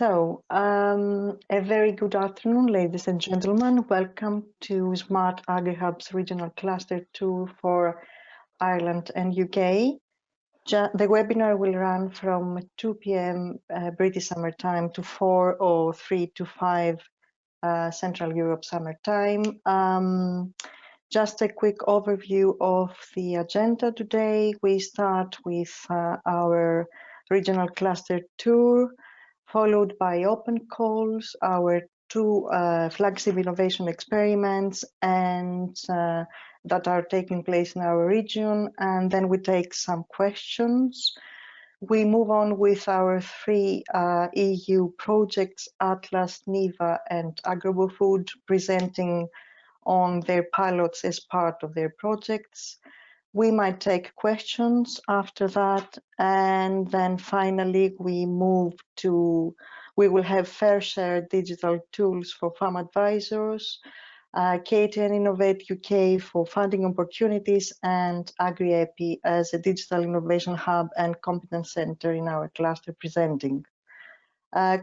A very good afternoon, ladies and gentlemen. Welcome to SmartAgriHubs Regional Cluster Tour for Ireland and UK. The webinar will run from 2 p.m. British Summer Time to 4 or 3 to 5 Central Europe Summer Time. Just a quick overview of the agenda today. We start with our Regional Cluster Tour, followed by open calls, our two flagship innovation experiments and that are taking place in our region, and then we take some questions. We move on with our three EU projects, Atlas, NIVA and agri-food, presenting on their pilots as part of their projects. We might take questions after that, and then finally we will have fair share digital tools for farm advisors, Katie and Innovate UK for funding opportunities, and AgriEpi as a digital innovation hub and competence center in our cluster presenting.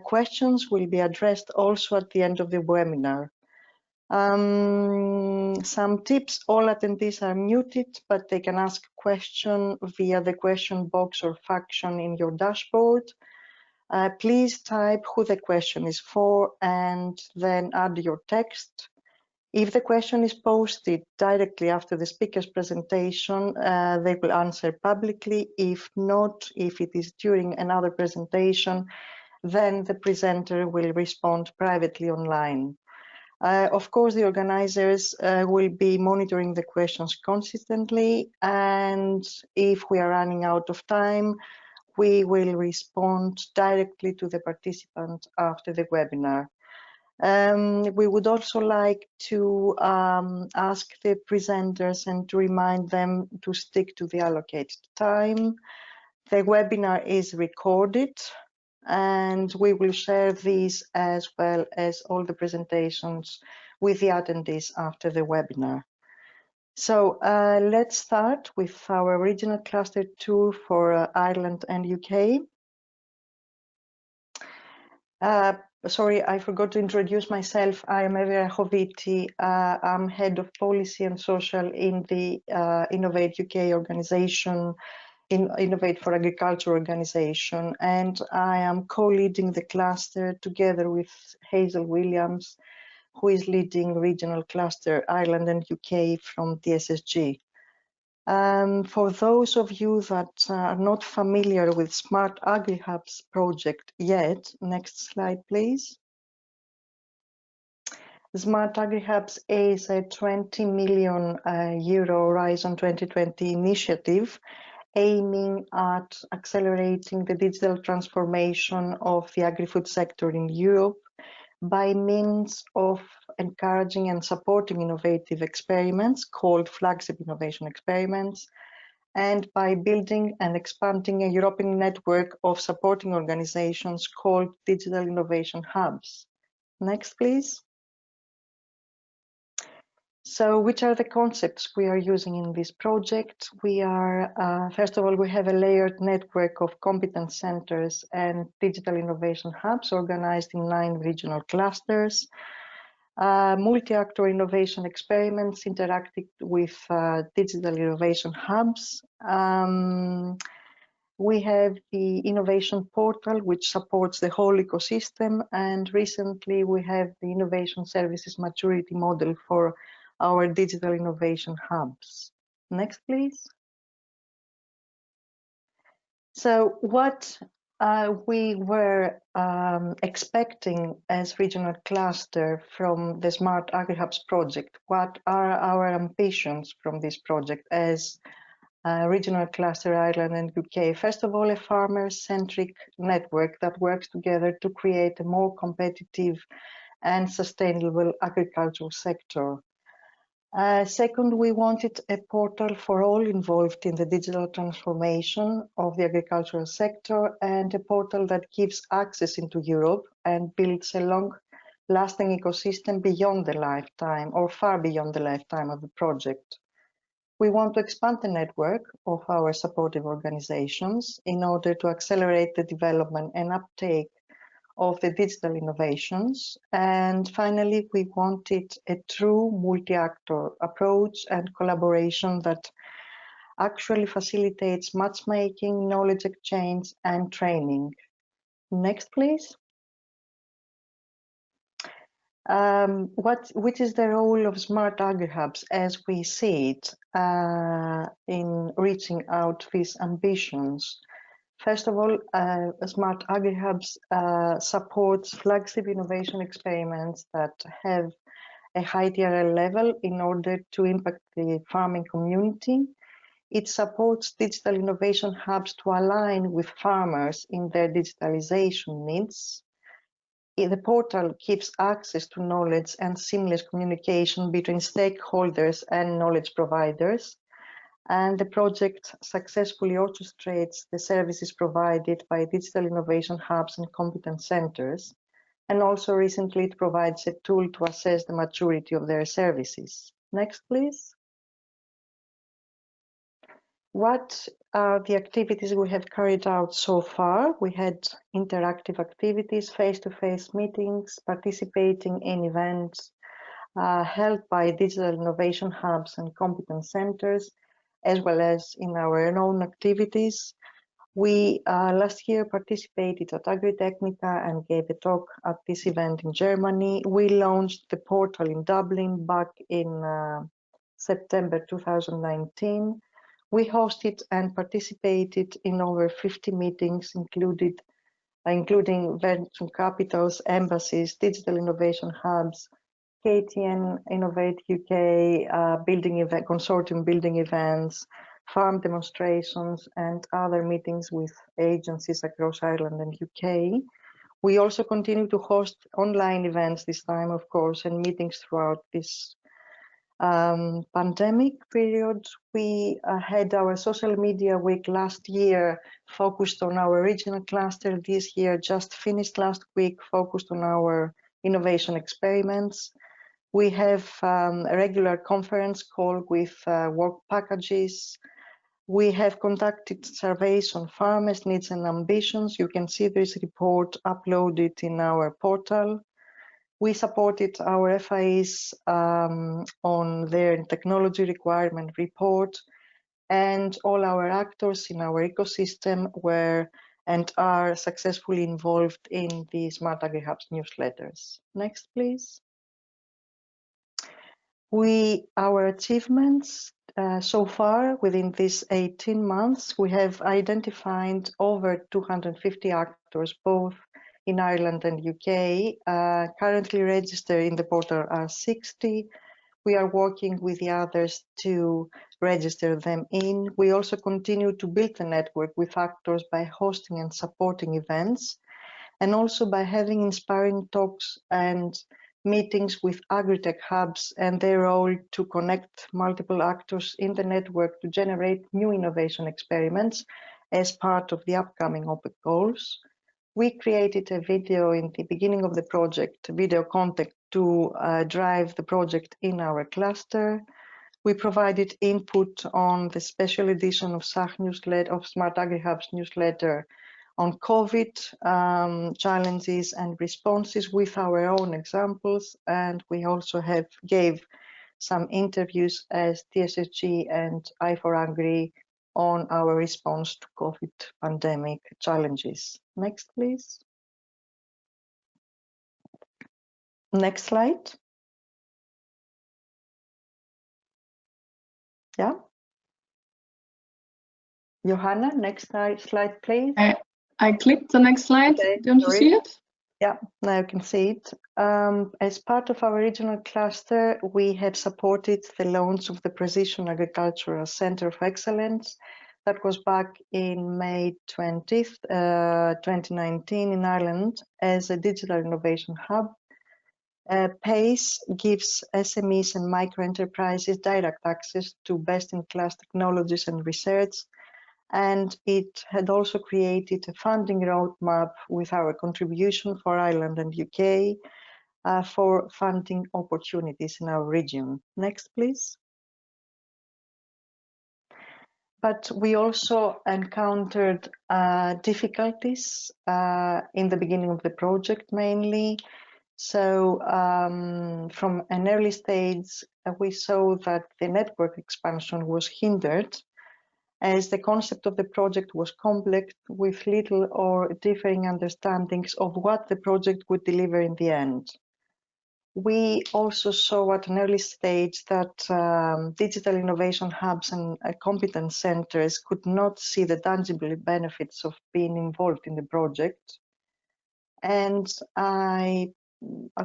Questions will be addressed also at the end of the webinar. Some tips: all attendees are muted, but they can ask a question via the question box or function in your dashboard. Please type who the question is for and then add your text. If the question is posted directly after the speaker's presentation, they will answer publicly. If not, if it is during another presentation, then the presenter will respond privately online. Of course, the organizers will be monitoring the questions consistently, and if we are running out of time, we will respond directly to the participant after the webinar. We would also like to ask the presenters and to remind them to stick to the allocated time. The webinar is recorded, and we will share these as well as all the presentations with the attendees after the webinar. So let's start with our regional cluster tour for Ireland and UK. Sorry, I forgot to introduce myself. I am Evera Hoviti. I'm Head of Policy and Social in the Innovate UK organization, Innovate for Agriculture organization, and I am co-leading the cluster together with Hazel Williams, who is leading regional cluster Ireland and UK from DSSG. For those of you that are not familiar with SmartAgriHubs project yet, next slide please. SmartAgriHubs is a 20 million euro Horizon 2020 initiative aiming at accelerating the digital transformation of the agri-food sector in Europe by means of encouraging and supporting innovative experiments called Flagship Innovation Experiments, and by building and expanding a European network of supporting organizations called Digital Innovation Hubs. Next, please. So which are the concepts we are using in this project? We are, first of all, we have a layered network of competence centers and digital innovation hubs organized in 9 regional clusters. Multi-actor innovation experiments interacting with digital innovation hubs. We have the innovation portal, which supports the whole ecosystem, and recently we have the innovation services maturity model for our digital innovation hubs. Next, please. So what we were expecting as regional cluster from the SmartAgriHubs project, what are our ambitions from this project as regional cluster Ireland and UK? First of all, a farmer-centric network that works together to create a more competitive and sustainable agricultural sector. Second, we wanted a portal for all involved in the digital transformation of the agricultural sector, and a portal that gives access into Europe and builds a long-lasting ecosystem beyond the lifetime or far beyond the lifetime of the project. We want to expand the network of our supportive organizations in order to accelerate the development and uptake of the digital innovations. And finally, we wanted a true multi-actor approach and collaboration that actually facilitates matchmaking, knowledge exchange, and training. Next, please. Which is the role of SmartAgriHubs as we see it in reaching out these ambitions? First of all, SmartAgriHubs supports Flagship Innovation Experiments that have a high TRL level in order to impact the farming community. It supports digital innovation hubs to align with farmers in their digitalization needs. The portal gives access to knowledge and seamless communication between stakeholders and knowledge providers. And the project successfully orchestrates the services provided by digital innovation hubs and competence centers. And also recently it provides a tool to assess the maturity of their services. Next, please. What are the activities we have carried out so far? We had interactive activities, face-to-face meetings, participating in events held by digital innovation hubs and competence centers, as well as in our own activities. We last year participated at Agritechnica and gave a talk at this event in Germany. We launched the portal in Dublin back in September 2019. We hosted and participated in over 50 meetings, including venture capitals, embassies, digital innovation hubs, KTN Innovate UK, consortium building events, farm demonstrations, and other meetings with agencies across Ireland and UK. We also continue to host online events this time, of course, and meetings throughout this pandemic period. We had our social media week last year focused on our regional cluster. This year just finished last week, focused on our innovation experiments. We have a regular conference call with work packages. We have conducted surveys on farmers' needs and ambitions. You can see this report uploaded in our portal. We supported our FIEs on their technology requirement report, and all our actors in our ecosystem were and are successfully involved in the SmartAgriHubs newsletters. Next, please. Our achievements so far within these 18 months, we have identified over 250 actors, both in Ireland and UK. Currently registered in the portal are 60. We are working with the others to register them in. We also continue to build the network with actors by hosting and supporting events, and also by having inspiring talks and meetings with agri-tech hubs and their role to connect multiple actors in the network to generate new innovation experiments as part of the upcoming OPEC goals. We created a video in the beginning of the project, video content, to drive the project in our cluster. We provided input on the special edition of SAG newsletter, of SmartAgriHubs newsletter, on COVID challenges and responses with our own examples, and we also gave some interviews as TSSG and I4Agri on our response to COVID pandemic challenges. Next, please. Next slide. Yeah. Johanna, next slide, please. I clicked the next slide. Okay, Don't you see it? Yeah, now you can see it. As part of our regional cluster, we have supported the launch of the Precision Agricultural Center of Excellence. That was back in May 20th, 2019 in Ireland as a digital innovation hub. PACE gives SMEs and micro-enterprises direct access to best-in-class technologies and research, and it had also created a funding roadmap with our contribution for Ireland and UK for funding opportunities in our region. Next, please. but we also encountered difficulties in the beginning of the project mainly. So from an early stage, we saw that the network expansion was hindered as the concept of the project was complex with little or differing understandings of what the project would deliver in the end. We also saw at an early stage that digital innovation hubs and competence centers could not see the tangible benefits of being involved in the project. And I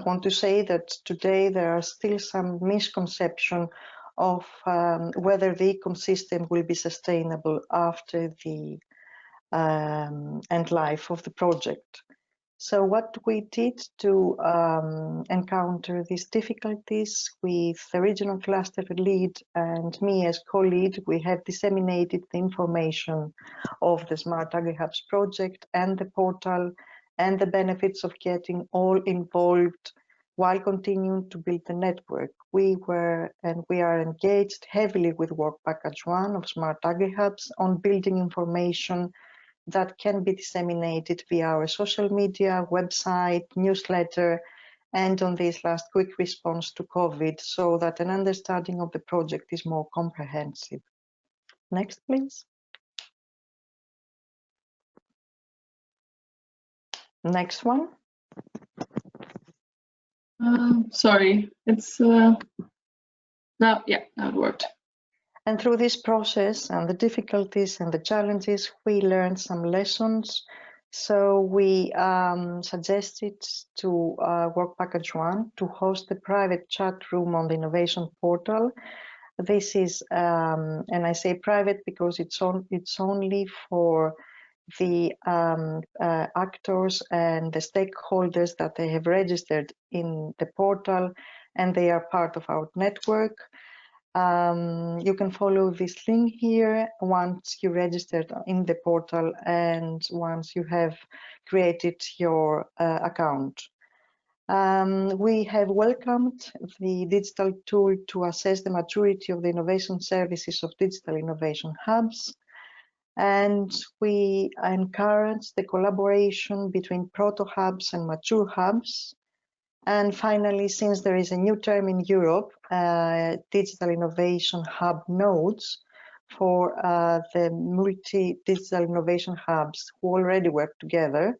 want to say that today there are still some misconception of whether the ecosystem will be sustainable after the end life of the project. So what we did to encounter these difficulties with the regional cluster lead and me as co-lead, we have disseminated the information of the SmartAgriHubs project and the portal and the benefits of getting all involved while continuing to build the network. We were and we are engaged heavily with Work Package 1 of SmartAgriHubs on building information that can be disseminated via our social media, website, newsletter, and on this last quick response to COVID so that an understanding of the project is more comprehensive. Next, please. Next one. Sorry, it's now it worked. And through this process and the difficulties and the challenges, we learned some lessons. So we suggested to Work Package 1 to host a private chat room on the innovation portal. This is, and I say private because it's only for the actors and the stakeholders that they have registered in the portal and they are part of our network. You can follow this link here once you registered in the portal and once you have created your account. We have welcomed the digital tool to assess the maturity of the innovation services of digital innovation hubs. And we encourage the collaboration between proto hubs and mature hubs. And finally, since there is a new term in Europe, digital innovation hub nodes for the multi-digital innovation hubs who already work together,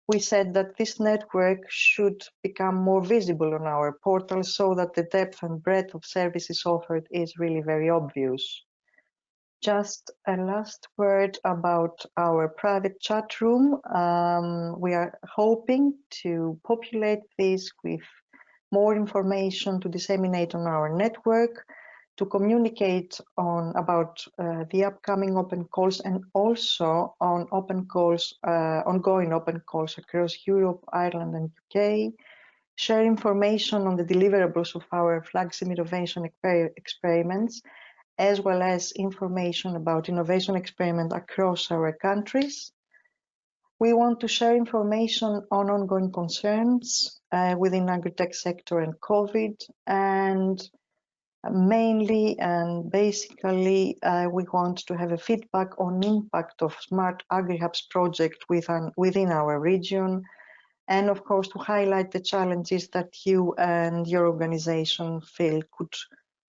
we said that this network should become more visible on our portal so that the depth and breadth of services offered is really very obvious. Just a last word about our private chat room. We are hoping to populate this with more information to disseminate on our network, to communicate about the upcoming open calls and also on open calls, ongoing open calls across Europe, Ireland and UK, share information on the deliverables of our Flagship Innovation Experiments, as well as information about innovation experiment across our countries. We want to share information on ongoing concerns within agri-tech sector and COVID, and mainly and basically we want to have a feedback on impact of SmartAgriHubs project within our region, and of course to highlight the challenges that you and your organization feel could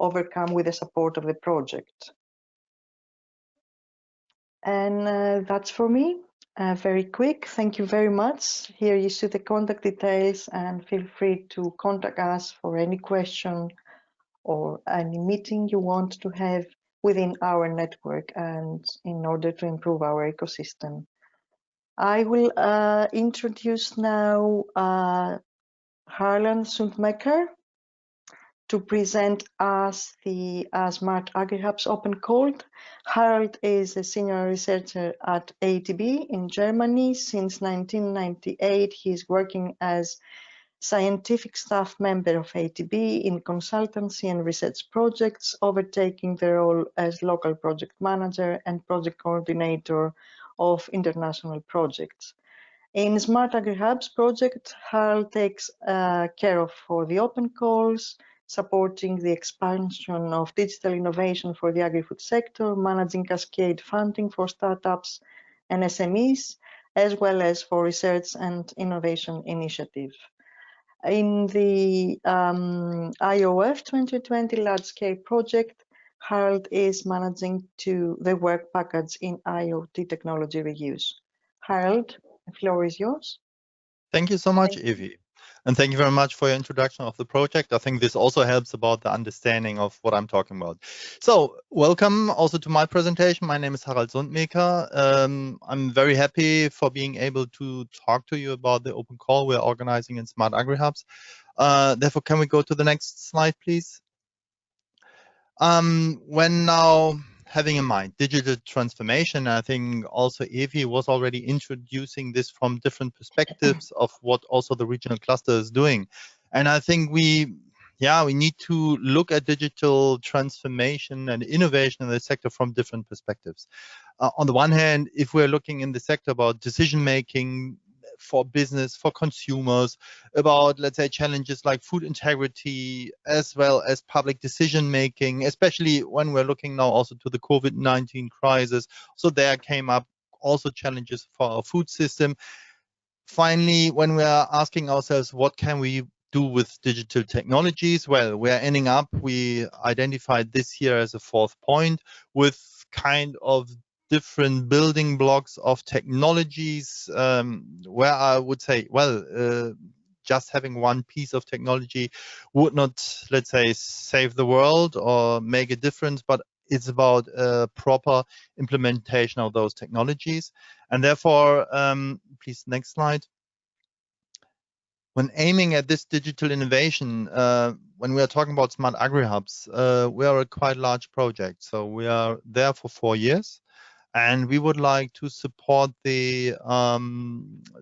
overcome with the support of the project. And that's for me. Very quick. Thank you very much. Here you see the contact details and feel free to contact us for any question or any meeting you want to have within our network and in order to improve our ecosystem. I will introduce now Harlan Sundmaker to present us the SmartAgriHubs Open Call. Harald is a senior researcher at ATB in Germany. Since 1998, he is working as scientific staff member of ATB in consultancy and research projects, overtaking the role as local project manager and project coordinator of international projects. In SmartAgriHubs project, Harald takes care of for the open calls, supporting the expansion of digital innovation for the agri-food sector, managing cascade funding for startups and SMEs, as well as for research and innovation initiatives. In the IOF 2020 large-scale project, Harold is managing the work package in IoT technology reuse. Harold, the floor is yours. Thank you so much, Evie. And thank you very much for your introduction of the project. I think this also helps about the understanding of what I'm talking about. So welcome also to my presentation. My name is Harald Sundmaker. I'm very happy for being able to talk to you about the open call we're organizing in SmartAgriHubs. Therefore, can we go to the next slide, please? When now having in mind digital transformation, I think also Evie was already introducing this from different perspectives of what also the regional cluster is doing. And I think we need to look at digital transformation and innovation in the sector from different perspectives. On the one hand, if we're looking in the sector about decision making, for business, for consumers, about, let's say, challenges like food integrity, as well as public decision making, especially when we're looking now also to the COVID-19 crisis. So there came up also challenges for our food system. Finally, when we are asking ourselves, what can we do with digital technologies? Well, we're ending up, we identified this year as a fourth point with kind of different building blocks of technologies, where I would say, well, just having one piece of technology would not, let's say, save the world or make a difference, but it's about proper implementation of those technologies. And therefore, please, next slide. When aiming at this digital innovation, when we are talking about Smart AgriHubs, we are a quite large project. So we are there for 4 years. And we would like to support the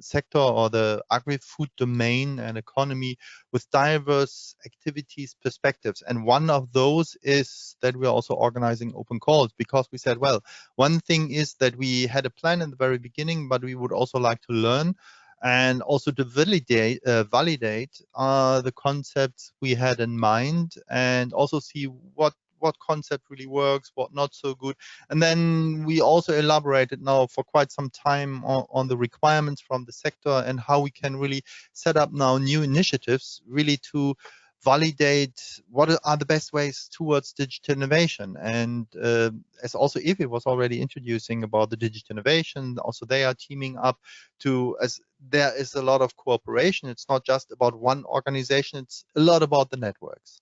sector or the agri-food domain and economy with diverse activities, perspectives. And one of those is that we are also organizing open calls, because we said, well, one thing is that we had a plan in the very beginning, but we would also like to learn and also to validate the concepts we had in mind, and also see what concept really works, what not so good. And then we also elaborated now for quite some time on the requirements from the sector and how we can really set up now new initiatives really to validate what are the best ways towards digital innovation. And as also Evie was already introducing about the digital innovation, also they are teaming up to, as there is a lot of cooperation. It's not just about one organization, it's a lot about the networks.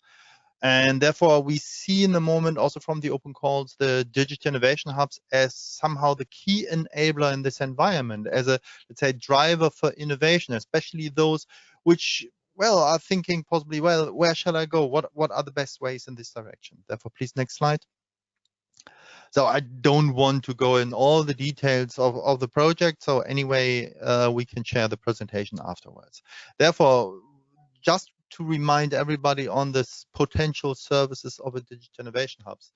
And therefore, we see in the moment also from the open calls, the digital innovation hubs as somehow the key enabler in this environment, as a, let's say, driver for innovation, especially those which, well, are thinking possibly, well, where shall I go? What are the best ways in this direction? Therefore, please, next slide. So I don't want to go in all the details of the project. So anyway, we can share the presentation afterwards. Therefore, just to remind everybody on this potential services of a digital innovation hubs,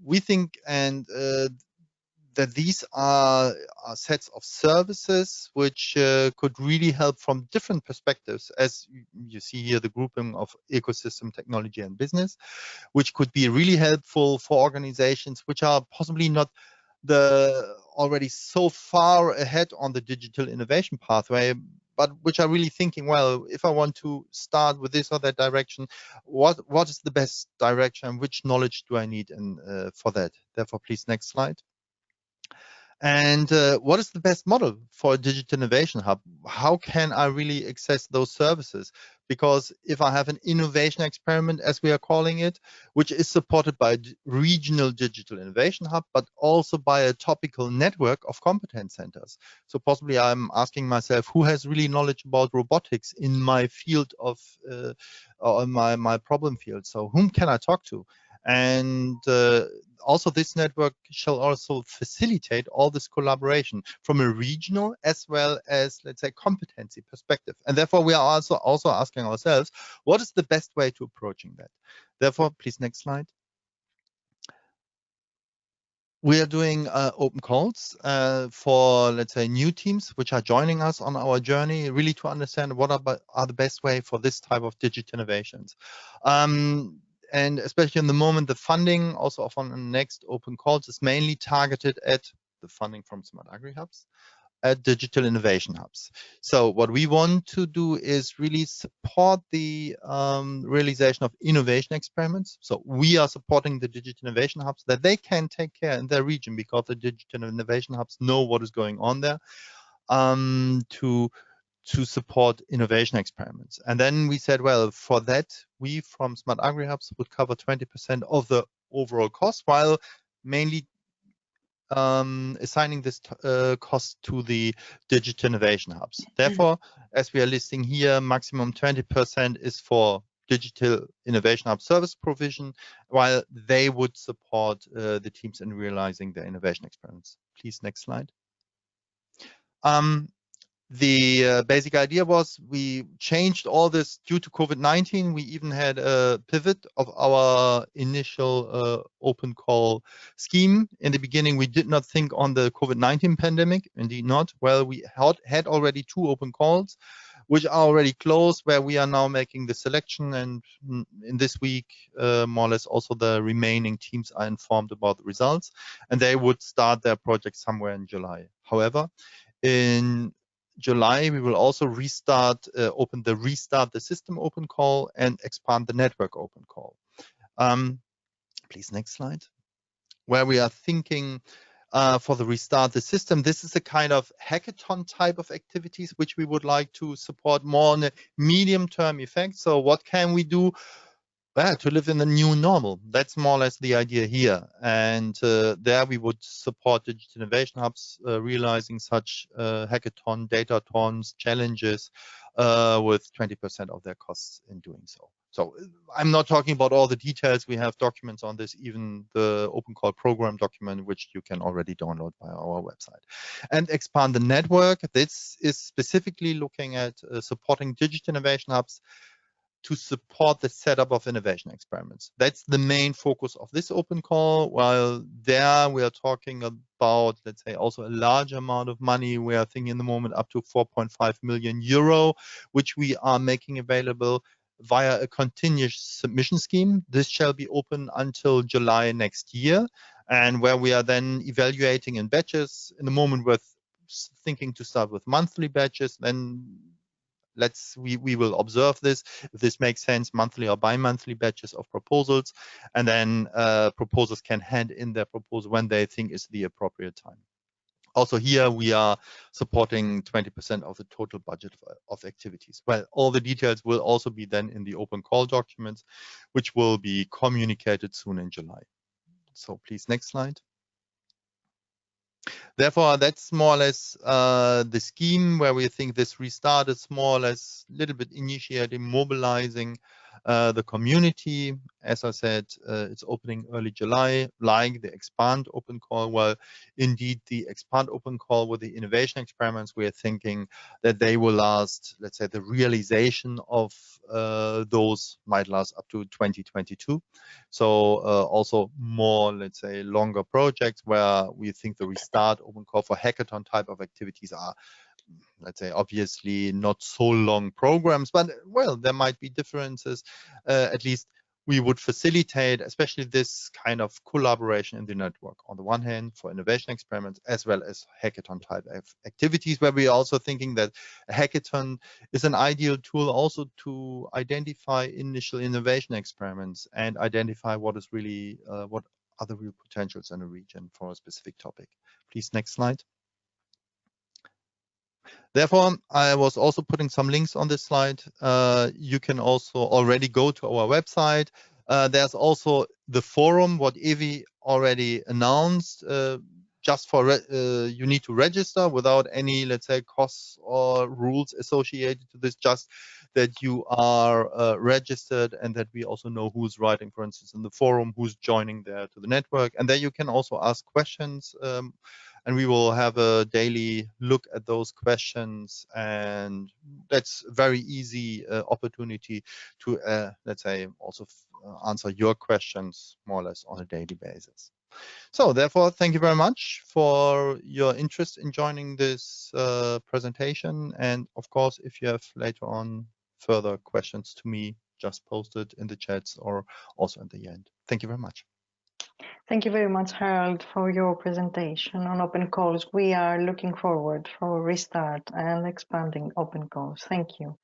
we think that these are sets of services which could really help from different perspectives, as you see here, the grouping of ecosystem, technology, and business, which could be really helpful for organizations which are possibly not already so far ahead on the digital innovation pathway, but which are really thinking, well, if I want to start with this or that direction, what is the best direction? Which knowledge do I need for that? Therefore, please, next slide. And what is the best model for a digital innovation hub? How can I really access those services? Because if I have an innovation experiment, as we are calling it, which is supported by a regional digital innovation hub, but also by a topical network of competence centers. So possibly I'm asking myself, who has really knowledge about robotics in my field of, or my problem field? So whom can I talk to? And also this network shall also facilitate all this collaboration from a regional as well as, let's say, competency perspective. And therefore, we are also asking ourselves, what is the best way to approaching that? Therefore, please, next slide. we are doing open calls for, let's say, new teams which are joining us on our journey, really to understand what are the best way for this type of digital innovations. And especially in the moment, the funding also on the next open calls is mainly targeted at the funding from SmartAgriHubs, at digital innovation hubs. So what we want to do is really support the realization of innovation experiments. So we are supporting the digital innovation hubs that they can take care in their region, because the digital innovation hubs know what is going on there, to support innovation experiments. And then we said, well, for that, we from SmartAgriHubs would cover 20% of the overall cost, while mainly assigning this cost to the digital innovation hubs. Therefore, as we are listing here, maximum 20% is for digital innovation hub service provision, while they would support the teams in realizing their innovation experiments. Please, next slide. The basic idea was we changed all this due to COVID-19. We even had a pivot of our initial open call scheme. In the beginning, we did not think on the COVID-19 pandemic, indeed not. Well, we had already 2 open calls, which are already closed, where we are now making the selection. And in this week, more or less, also the remaining teams are informed about the results, and they would start their project somewhere in July. However, in July, we will also restart the system open call and expand the network open call. Please, next slide. Where we are thinking for the restart the system, this is a kind of hackathon type of activities which we would like to support more on a medium-term effect. So what can we do to live in the new normal? That's more or less the idea here. And there we would support digital innovation hubs realizing such hackathon, datathons, challenges with 20% of their costs in doing so. So I'm not talking about all the details. We have documents on this, even the open call program document, which you can already download by our website. And expand the network. This is specifically looking at supporting digital innovation hubs to support the setup of innovation experiments. That's the main focus of this open call. While there we are talking about, let's say, also a large amount of money. We are thinking in the moment up to 4.5 million euro, which we are making available via a continuous submission scheme. This shall be open until July next year, and where we are then evaluating in batches. In the moment we're thinking to start with monthly batches, then we will observe this, if this makes sense, monthly or bi-monthly batches of proposals, and then proposals can hand in their proposal when they think is the appropriate time. Also here we are supporting 20% of the total budget of activities. Well, all the details will also be then in the open call documents, which will be communicated soon in July. So please, next slide. Therefore, that's more or less the scheme where we think this restart is more or less a little bit initiating, mobilizing the community. As I said, it's opening early July, like the expand open call. Well, indeed, the expand open call with the innovation experiments, we are thinking that they will last, let's say, the realization of those might last up to 2022. So also more, let's say, longer projects where we think the restart open call for hackathon type of activities are, let's say, obviously not so long programs, but well, there might be differences. At least we would facilitate, especially this kind of collaboration in the network. On the one hand, for innovation experiments, as well as hackathon type activities, where we are also thinking that a hackathon is an ideal tool also to identify initial innovation experiments and identify what is really, what are the real potentials in a region for a specific topic. Please, next slide. Therefore, I was also putting some links on this slide. You can also already go to our website. There's also the forum, what Evi already announced. Just for you need to register without any, let's say, costs or rules associated to this, just that you are registered, and that we also know who's writing, for instance, in the forum, who's joining there to the network. And there you can also ask questions, and we will have a daily look at those questions, and that's a very easy opportunity to, let's say, also answer your questions more or less on a daily basis. So therefore, thank you very much for your interest in joining this presentation. And of course, if you have later on further questions to me, just post it in the chats or also at the end. Thank you very much. Thank you very much, Harold, for your presentation on open calls. We are looking forward for restart and expanding open calls. Thank you.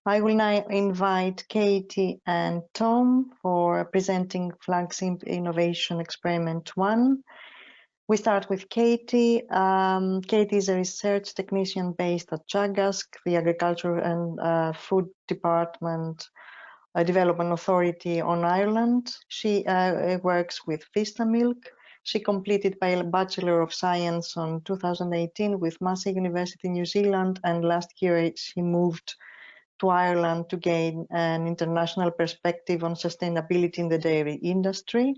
I will now invite Katie and Tom for presenting Flagship Innovation Experiment 1. We start with Katie. Katie is a research technician based at Jagask, the Agriculture and Food Department Development Authority on Ireland. She works with Vista Milk. She completed a Bachelor of Science on 2018 with Massey University, New Zealand, and last year she moved to Ireland to gain an international perspective on sustainability in the dairy industry.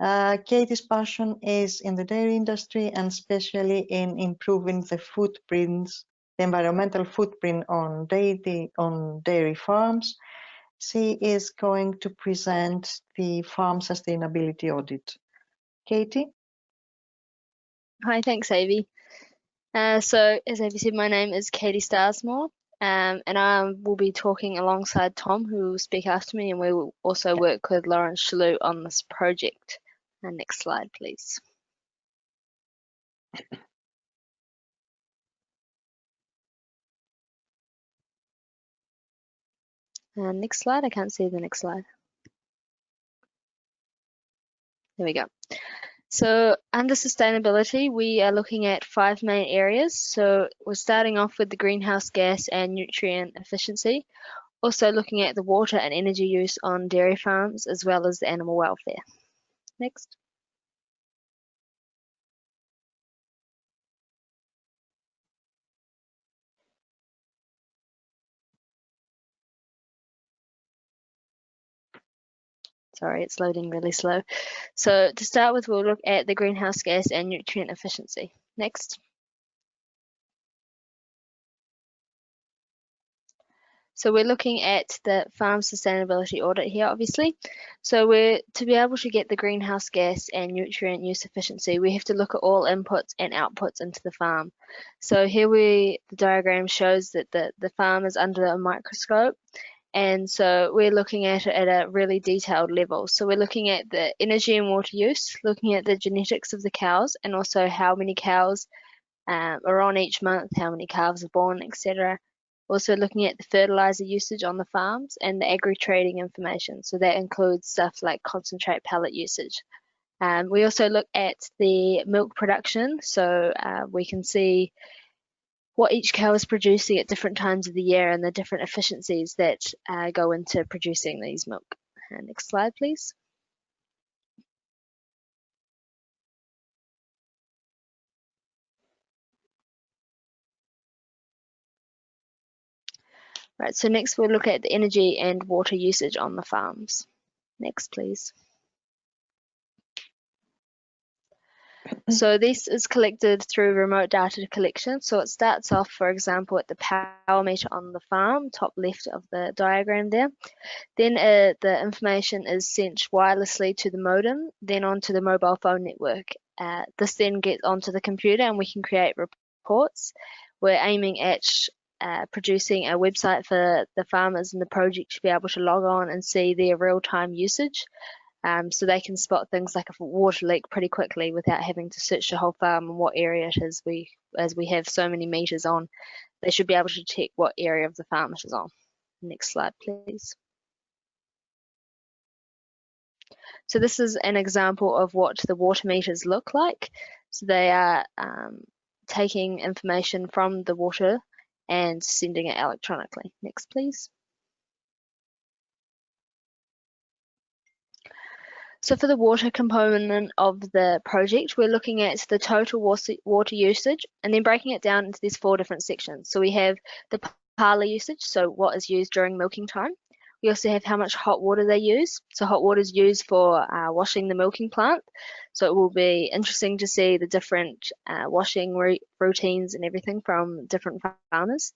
Katie's passion is in the dairy industry and especially in improving the footprints, the environmental footprint on dairy farms. She is going to present the farm sustainability audit. Katie? Hi, thanks, Avi. So, as Avi said, my name is Katie Starsmore, and I will be talking alongside Tom, who will speak after me, and we will also work with Lawrence Chalou on this project. Next slide, please. Next slide. I can't see the next slide. There we go. So under sustainability, we are looking at 5 main areas. So we're starting off with the greenhouse gas and nutrient efficiency, also looking at the water and energy use on dairy farms, as well as the animal welfare. Next. Sorry, it's loading really slow. So to start with, we'll look at the greenhouse gas and nutrient efficiency. Next. So we're looking at the farm sustainability audit here, obviously. So to be able to get the greenhouse gas and nutrient use efficiency, we have to look at all inputs and outputs into the farm. So here the diagram shows that the farm is under a microscope. And so we're looking at it at a really detailed level. So we're looking at the energy and water use, looking at the genetics of the cows, and also how many cows are on each month, how many calves are born, etc. Also looking at the fertilizer usage on the farms and the agri-trading information. So that includes stuff like concentrate pellet usage. We also look at the milk production. So we can see what each cow is producing at different times of the year and the different efficiencies that go into producing these milk. Next slide, please. Right, so next we'll look at the energy and water usage on the farms. Next, please. So this is collected through remote data collection. So it starts off, for example, at the power meter on the farm, top left of the diagram there. Then the information is sent wirelessly to the modem, then onto the mobile phone network. This then gets onto the computer and we can create reports. We're aiming at producing a website for the farmers in the project to be able to log on and see their real-time usage. So they can spot things like a water leak pretty quickly without having to search the whole farm and what area it is. As we have so many meters on, they should be able to detect what area of the farm it is on. Next slide, please. So this is an example of what the water meters look like. So they are taking information from the water and sending it electronically. Next, please. So for the water component of the project, we're looking at the total water usage and then breaking it down into these 4 different sections. So we have the parlour usage, so what is used during milking time. We also have how much hot water they use. So hot water is used for washing the milking plant. So it will be interesting to see the different washing routines and everything from different farmers.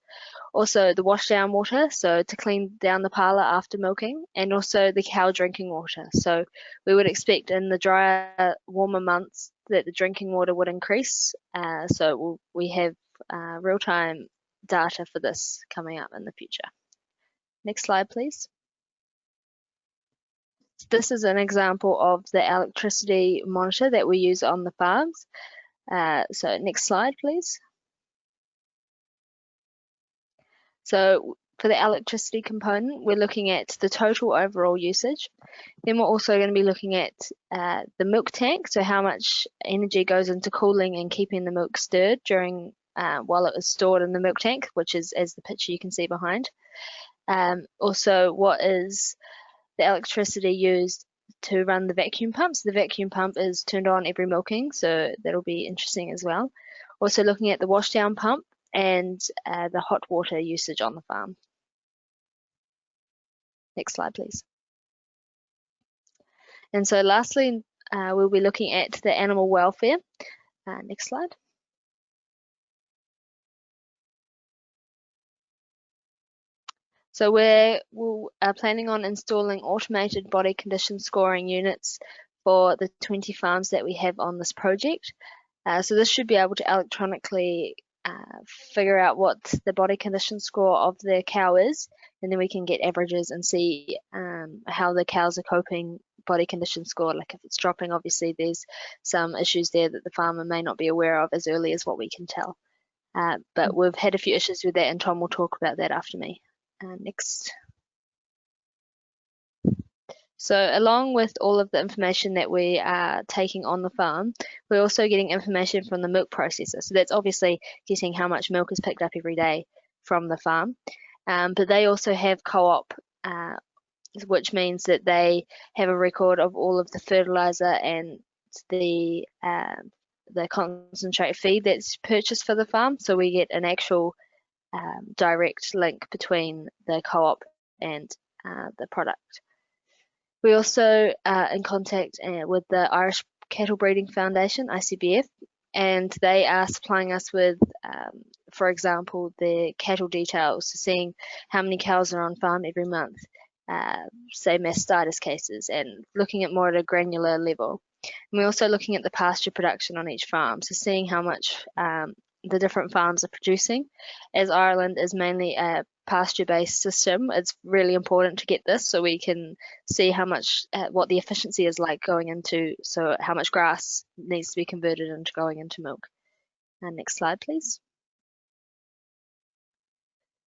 Also the wash down water, so to clean down the parlour after milking, and also the cow drinking water. So we would expect in the drier, warmer months that the drinking water would increase. So we have real-time data for this coming up in the future. Next slide, please. This is an example of the electricity monitor that we use on the farms. So next slide, please. So for the electricity component, we're looking at the total overall usage. Then we're also going to be looking at the milk tank, so how much energy goes into cooling and keeping the milk stirred during while it is stored in the milk tank, which is as the picture you can see behind. Also, what is the electricity used to run the vacuum pump? So the vacuum pump is turned on every milking, so that'll be interesting as well. Also looking at the washdown pump and the hot water usage on the farm. Next slide, please. And so lastly, we'll be looking at the animal welfare. Next slide. So we are planning on installing automated body condition scoring units for the 20 farms that we have on this project. So this should be able to electronically figure out what the body condition score of the cow is, and then we can get averages and see how the cows are coping body condition score. Like if it's dropping, obviously there's some issues there that the farmer may not be aware of as early as what we can tell. But we've had a few issues with that, and Tom will talk about that after me. Next. So along with all of the information that we are taking on the farm, we're also getting information from the milk processor. So that's obviously getting how much milk is picked up every day from the farm. But they also have co-op, which means that they have a record of all of the fertilizer and the concentrate feed that's purchased for the farm. So we get an actual direct link between the co-op and the product. We also are in contact with the Irish Cattle Breeding Foundation, ICBF, and they are supplying us with, for example, the cattle details, so seeing how many cows are on farm every month, say mastitis cases, and looking at more at a granular level. And we're also looking at the pasture production on each farm, so seeing how much the different farms are producing. As Ireland is mainly a pasture-based system, it's really important to get this so we can see how much, what the efficiency is like going into, so how much grass needs to be converted into going into milk. Next slide, please.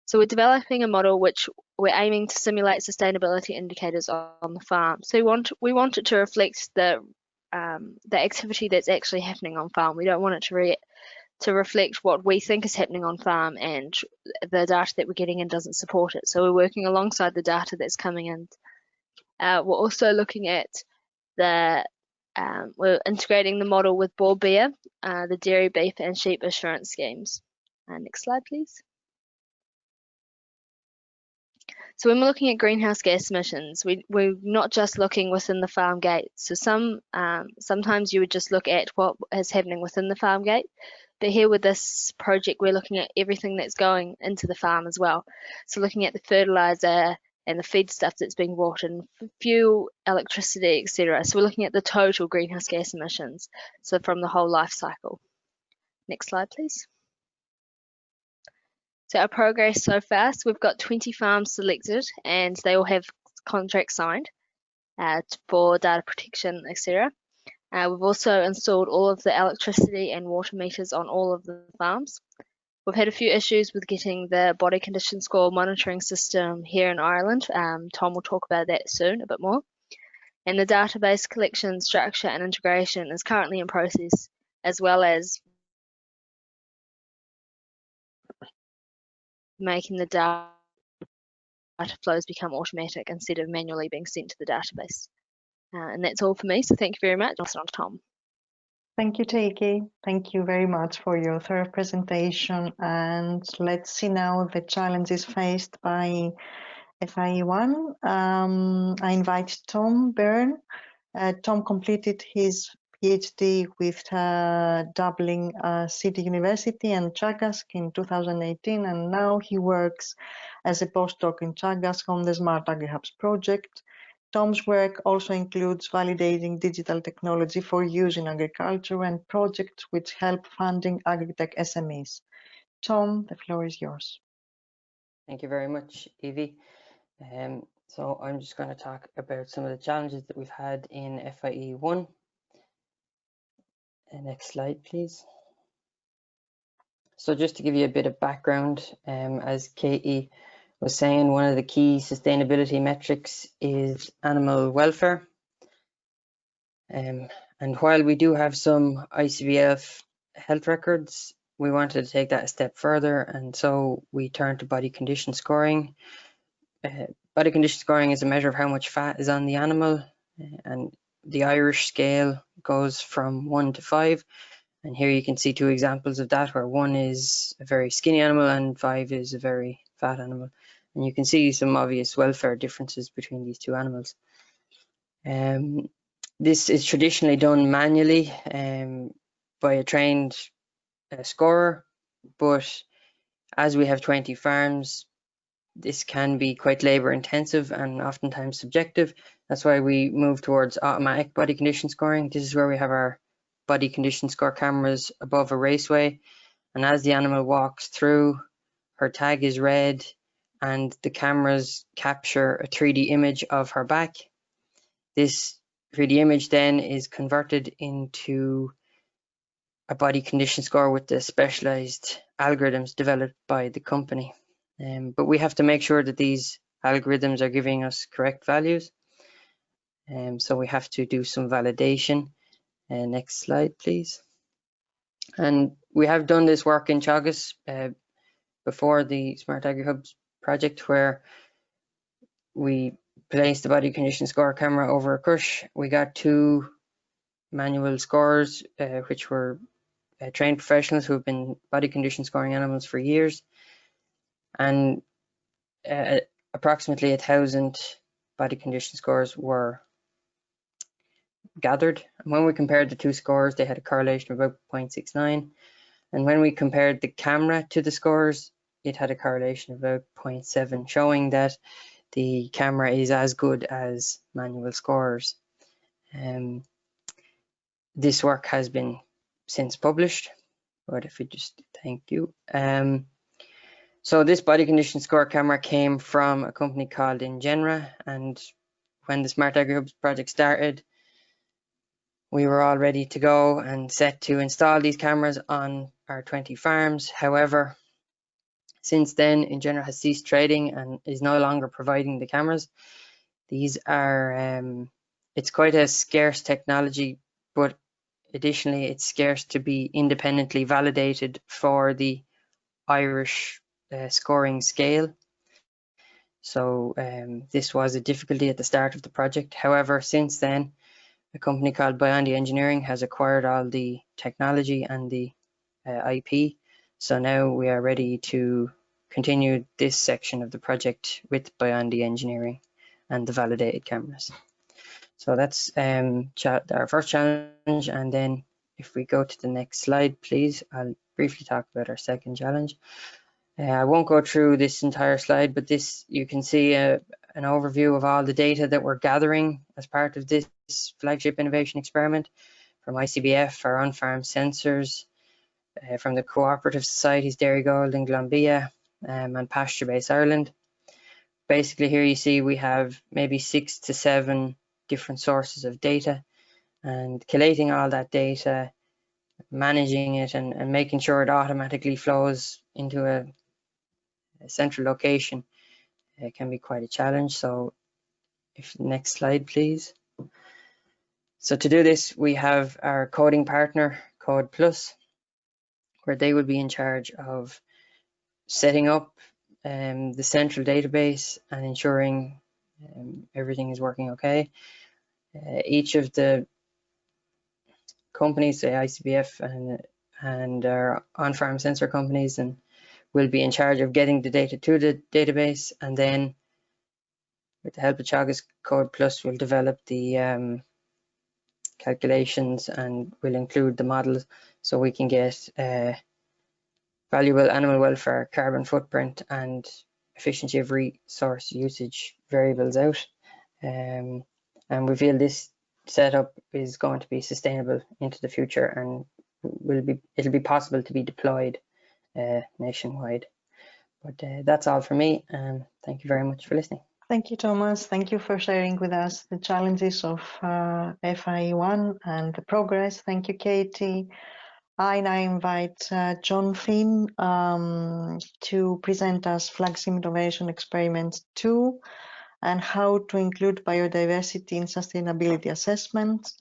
So we're developing a model which we're aiming to simulate sustainability indicators on the farm. So we want it to reflect the activity that's actually happening on farm. We don't want it to reflect what we think is happening on farm, and the data that we're getting in doesn't support it. So we're working alongside the data that's coming in. We're also looking at we're integrating the model with Boar Beer, the dairy, beef and sheep assurance schemes. Next slide, please. So when we're looking at greenhouse gas emissions, we're not just looking within the farm gate. So sometimes you would just look at what is happening within the farm gate. But here with this project, we're looking at everything that's going into the farm as well. So looking at the fertilizer and the feed stuff that's being brought in, fuel, electricity, etc. So we're looking at the total greenhouse gas emissions, so from the whole life cycle. Next slide, please. So our progress so far, so we've got 20 farms selected and they all have contracts signed for data protection, etc. We've also installed all of the electricity and water meters on all of the farms. We've had a few issues with getting the body condition score monitoring system here in Ireland. Tom will talk about that soon a bit more. And the database collection, structure and integration is currently in process, as well as making the data flows become automatic instead of manually being sent to the database. And that's all for me, so thank you very much. I'll pass it on to Tom. Thank you, Taiki. Thank you very much for your thorough presentation. And let's see now the challenges faced by FIE1. I invite Tom Byrne. Tom completed his PhD with Dublin City University and Chagask in 2018, and now he works as a postdoc in Chagask on the SmartAgriHubs project. Tom's work also includes validating digital technology for use in agriculture and projects which help funding agri-tech SMEs. Tom, the floor is yours. Thank you very much, Evie. So I'm just going to talk about some of the challenges that we've had in FIE 1. Next slide, please. So just to give you a bit of background, as Katie was saying, one of the key sustainability metrics is animal welfare. And while we do have some ICBF health records, we wanted to take that a step further, and so we turned to body condition scoring. Body condition scoring is a measure of how much fat is on the animal, and the Irish scale goes from 1 to 5. And here you can see two examples of that, where 1 is a very skinny animal and 5 is a very fat animal. And you can see some obvious welfare differences between these two animals. This is traditionally done manually by a trained scorer, but as we have 20 farms, this can be quite labor intensive and oftentimes subjective. That's why we move towards automatic body condition scoring. This is where we have our body condition score cameras above a raceway, and as the animal walks through, her tag is read and the cameras capture a 3D image of her back. This 3D image then is converted into a body condition score with the specialized algorithms developed by the company. But we have to make sure that these algorithms are giving us correct values. So we have to do some validation. Next slide, please. And we have done this work in Chagask before the SmartAgriHubs project, where we placed the body condition score camera over a crush. We got 2 manual scorers, which were trained professionals who have been body condition scoring animals for years. And approximately 1,000 body condition scores were gathered. And when we compared the 2 scores, they had a correlation of about 0.69. And when we compared the camera to the scores, it had a correlation of about 0.7, showing that the camera is as good as manual scores. This work has been since published, but if we just, thank you. So this body condition score camera came from a company called Ingenra, and when the SmartAgriHubs project started, we were all ready to go and set to install these cameras on our 20 farms. However, since then, Ingenra has ceased trading and is no longer providing the cameras. These are, it's quite a scarce technology, but additionally, it's scarce to be independently validated for the Irish scoring scale. So this was a difficulty at the start of the project. However, since then, a company called Biondi Engineering has acquired all the technology and the IP. So now we are ready to continue this section of the project with Biondi Engineering and the validated cameras. So that's our first challenge. And then if we go to the next slide, please, I'll briefly talk about our second challenge. I won't go through this entire slide, but this, you can see an overview of all the data that we're gathering as part of this Flagship Innovation Experiment from ICBF, our on-farm sensors, from the cooperative societies Dairygold and Glanbia, and Pasture Base Ireland. Basically here you see we have maybe 6 to 7 different sources of data, and collating all that data, managing it and making sure it automatically flows into a central location can be quite a challenge. So if next slide, please. So to do this, we have our coding partner, Code Plus, where they will be in charge of setting up the central database and ensuring everything is working okay. Each of the companies, say ICBF and our on-farm sensor companies, and will be in charge of getting the data to the database, and then with the help of Chagask, Code Plus will develop the calculations, and will include the models so we can get valuable animal welfare, carbon footprint, and efficiency of resource usage variables out. And we feel this setup is going to be sustainable into the future, and it'll be possible to be deployed nationwide. But that's all for me. Thank you very much for listening. Thank you, Thomas. Thank you for sharing with us the challenges of FIE1 and the progress. Thank you, Katie. I now invite John Finn to present us Flagship Innovation Experiments 2 and how to include biodiversity in sustainability assessments.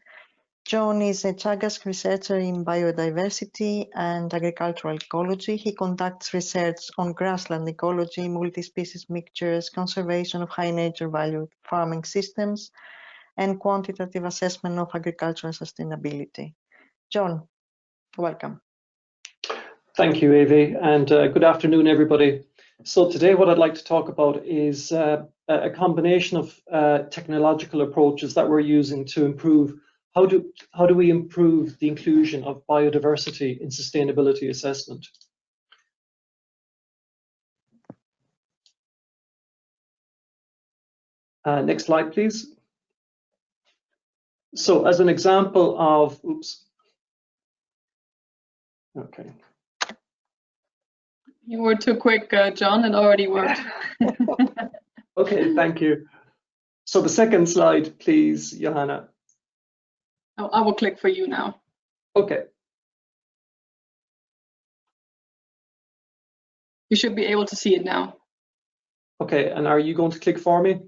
John is a Chagas researcher in biodiversity and agricultural ecology. He conducts research on grassland ecology, multi-species mixtures, conservation of high nature value farming systems, and quantitative assessment of agricultural sustainability. John, welcome. Thank you, Avi, and good afternoon, everybody. So today what I'd like to talk about is a combination of technological approaches that we're using to improve how do we improve the inclusion of biodiversity in sustainability assessment. Next slide, please. So as an example of, okay. You were too quick, John. It already worked. Okay, thank you. So the second slide, please, Johanna. Oh, I will click for you now. Okay. You should be able to see it now. Okay, and are you going to click for me?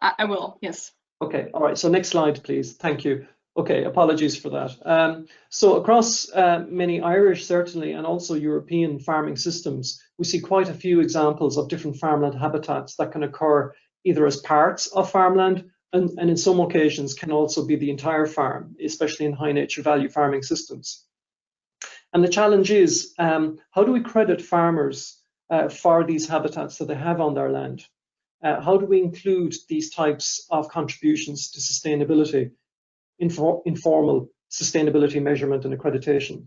I will, yes. Okay, all right, so next slide, please. Thank you. Okay, apologies for that. So across many Irish, certainly, and also European farming systems, we see quite a few examples of different farmland habitats that can occur either as parts of farmland and in some occasions can also be the entire farm, especially in high nature value farming systems. And the challenge is, how do we credit farmers for these habitats that they have on their land? How do we include these types of contributions to sustainability, informal sustainability measurement and accreditation?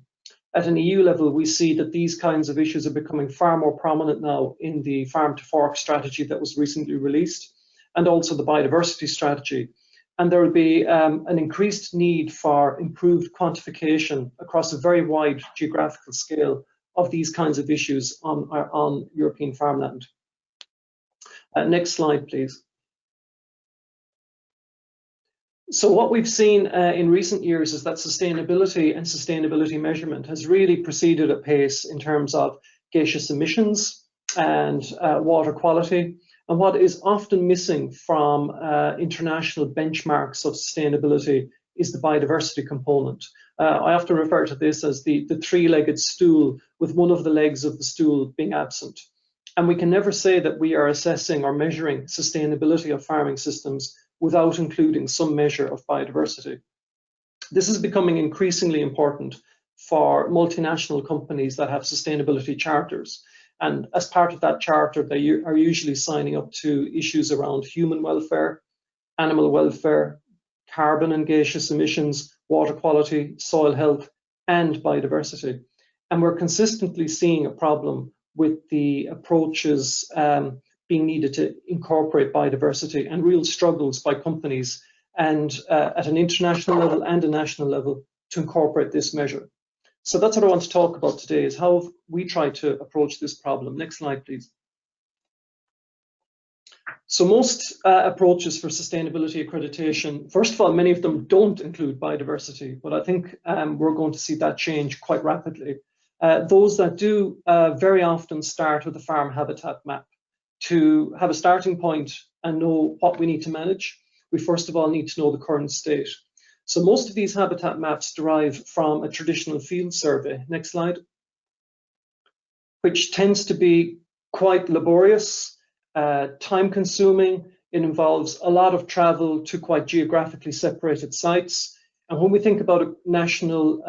At an EU level, we see that these kinds of issues are becoming far more prominent now in the Farm to Fork strategy that was recently released, and also the biodiversity strategy. And there will be an increased need for improved quantification across a very wide geographical scale of these kinds of issues on European farmland. Next slide, please. So what we've seen in recent years is that sustainability and sustainability measurement has really proceeded at pace in terms of gaseous emissions and water quality. And what is often missing from international benchmarks of sustainability is the biodiversity component. I often refer to this as the three-legged stool, with one of the legs of the stool being absent. And we can never say that we are assessing or measuring sustainability of farming systems without including some measure of biodiversity. This is becoming increasingly important for multinational companies that have sustainability charters. And as part of that charter, they are usually signing up to issues around human welfare, animal welfare, carbon and gaseous emissions, water quality, soil health, and biodiversity. And we're consistently seeing a problem with the approaches being needed to incorporate biodiversity, and real struggles by companies and at an international level and a national level to incorporate this measure. So that's what I want to talk about today, is how we try to approach this problem. Next slide, please. So most approaches for sustainability accreditation, first of all, many of them don't include biodiversity, but I think we're going to see that change quite rapidly. Those that do very often start with a farm habitat map. To have a starting point and know what we need to manage, we first of all need to know the current state. So most of these habitat maps derive from a traditional field survey. Next slide. Which tends to be quite laborious, time consuming. It involves a lot of travel to quite geographically separated sites. And when we think about national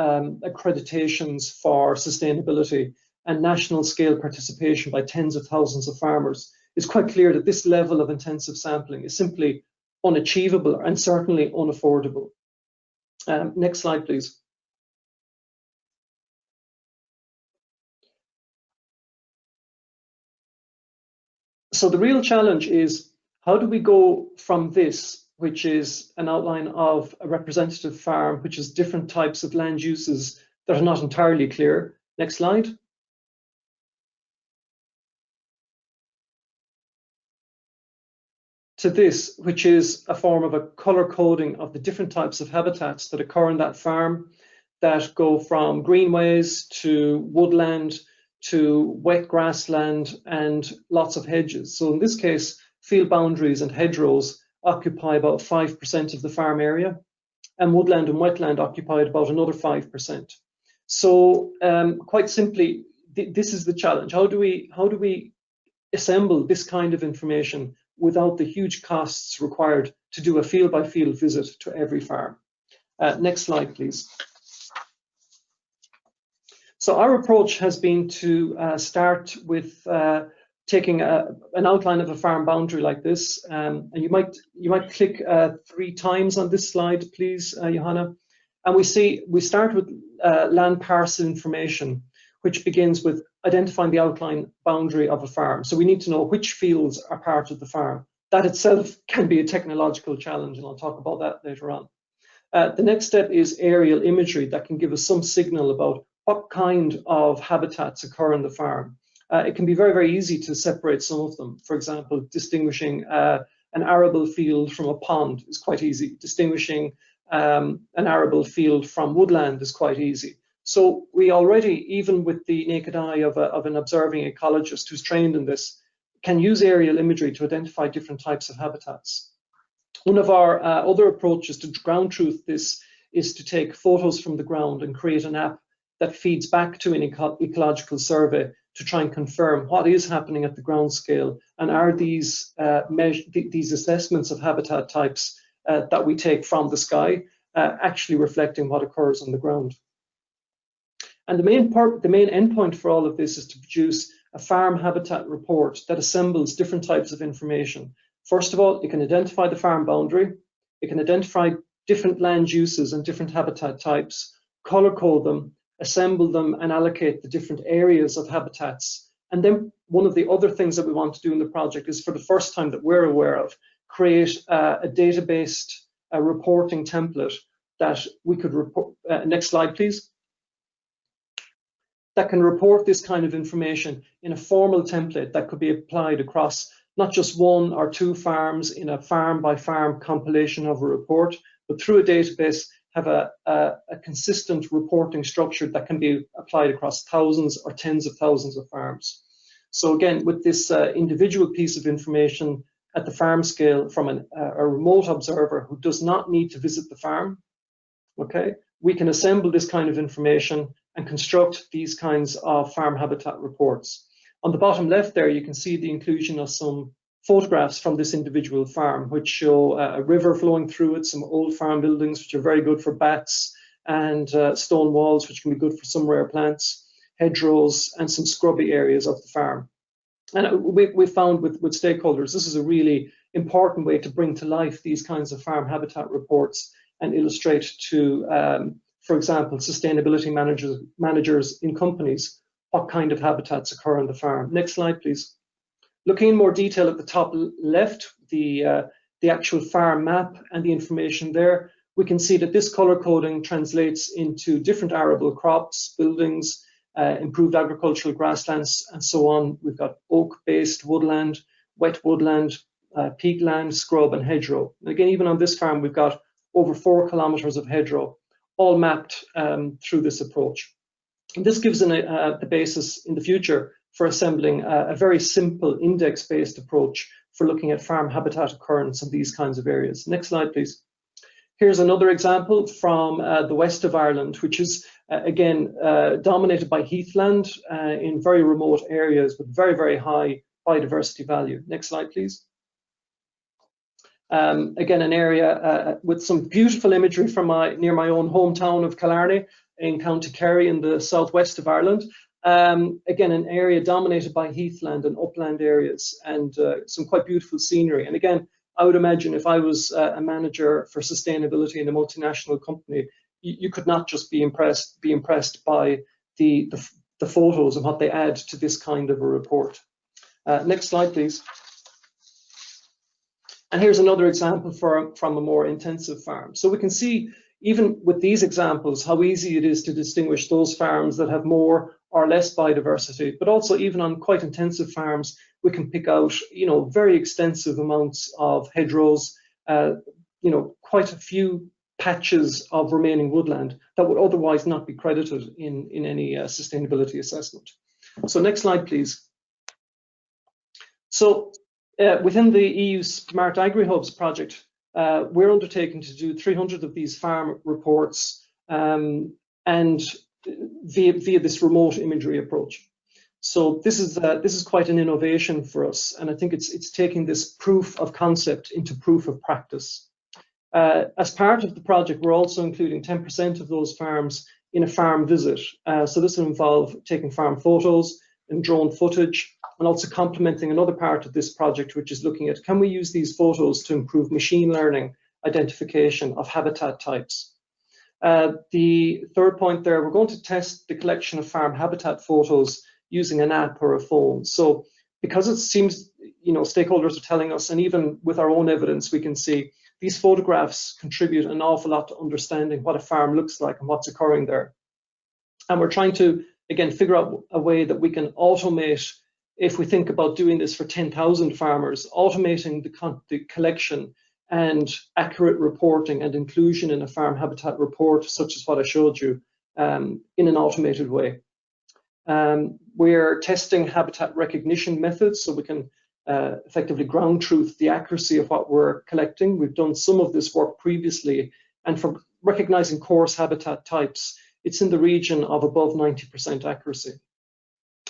accreditations for sustainability and national scale participation by tens of thousands of farmers, it's quite clear that this level of intensive sampling is simply unachievable and certainly unaffordable. Next slide, please. So the real challenge is, how do we go from this, which is an outline of a representative farm, which is different types of land uses that are not entirely clear. Next slide. To this, which is a form of a color coding of the different types of habitats that occur in that farm, that go from greenways to woodland to wet grassland and lots of hedges. So in this case, field boundaries and hedgerows occupy about 5% of the farm area, and woodland and wetland occupied about another 5%. So quite simply, this is the challenge. How do we assemble this kind of information without the huge costs required to do a field-by-field visit to every farm? Next slide, please. So our approach has been to start with taking an outline of a farm boundary like this, and you might click 3 times on this slide, please, Johanna. And we start with land parcel information, which begins with identifying the outline boundary of a farm. So we need to know which fields are part of the farm. That itself can be a technological challenge, and I'll talk about that later on. The next step is aerial imagery that can give us some signal about what kind of habitats occur on the farm. It can be very, very easy to separate some of them. For example, distinguishing an arable field from a pond is quite easy. Distinguishing an arable field from woodland is quite easy. So we already, even with the naked eye of an observing ecologist who's trained in this, can use aerial imagery to identify different types of habitats. One of our other approaches to ground truth this is to take photos from the ground and create an app that feeds back to an ecological survey to try and confirm what is happening at the ground scale, and are these assessments of habitat types that we take from the sky actually reflecting what occurs on the ground. And the main endpoint for all of this is to produce a farm habitat report that assembles different types of information. First of all, it can identify the farm boundary, it can identify different land uses and different habitat types, color code them, assemble them, and allocate the different areas of habitats. And then one of the other things that we want to do in the project is, for the first time that we're aware of, create a database reporting template that we could report. Next slide, please. That can report this kind of information in a formal template that could be applied across not just 1 or 2 farms in a farm-by-farm compilation of a report, but through a database have a consistent reporting structure that can be applied across thousands or tens of thousands of farms. So again, with this individual piece of information at the farm scale from a remote observer who does not need to visit the farm, okay, we can assemble this kind of information and construct these kinds of farm habitat reports. On the bottom left there, you can see the inclusion of some photographs from this individual farm, which show a river flowing through it, some old farm buildings, which are very good for bats, and stone walls, which can be good for some rare plants, hedgerows, and some scrubby areas of the farm. And we found with stakeholders, this is a really important way to bring to life these kinds of farm habitat reports and illustrate to, for example, sustainability managers in companies what kind of habitats occur on the farm. Next slide, please. Looking in more detail at the top left, the actual farm map and the information there, we can see that this color coding translates into different arable crops, buildings, improved agricultural grasslands, and so on. We've got oak-based woodland, wet woodland, peatland, scrub, and hedgerow. And again, even on this farm, we've got over 4 kilometers of hedgerow, all mapped through this approach. And this gives the basis in the future for assembling a very simple index-based approach for looking at farm habitat occurrence in these kinds of areas. Next slide, please. Here's another example from the west of Ireland, which is, again, dominated by heathland in very remote areas with very, very high biodiversity value. Next slide, please. Again, an area with some beautiful imagery from near my own hometown of Killarney in County Kerry in the southwest of Ireland. Again, an area dominated by heathland and upland areas, and some quite beautiful scenery. And again, I would imagine if I was a manager for sustainability in a multinational company, you could not just be impressed by the photos and what they add to this kind of a report. Next slide, please. And here's another example from a more intensive farm. So we can see, even with these examples, how easy it is to distinguish those farms that have more or less biodiversity, but also even on quite intensive farms, we can pick out, very extensive amounts of hedgerows, quite a few patches of remaining woodland that would otherwise not be credited in any sustainability assessment. So next slide, please. So within the EU SmartAgriHubs project, we're undertaking to do 300 of these farm reports and via this remote imagery approach. So this is quite an innovation for us, and I think it's taking this proof of concept into proof of practice. As part of the project, we're also including 10% of those farms in a farm visit. So this will involve taking farm photos and drone footage, and also complementing another part of this project, which is looking at, can we use these photos to improve machine learning identification of habitat types? The third point there, we're going to test the collection of farm habitat photos using an app or a phone. So because it seems, stakeholders are telling us, and even with our own evidence, we can see these photographs contribute an awful lot to understanding what a farm looks like and what's occurring there. And we're trying to, again, figure out a way that we can automate, if we think about doing this for 10,000 farmers, automating the collection and accurate reporting and inclusion in a farm habitat report, such as what I showed you, in an automated way. We're testing habitat recognition methods so we can effectively ground truth the accuracy of what we're collecting. We've done some of this work previously, and for recognizing coarse habitat types, it's in the region of above 90% accuracy.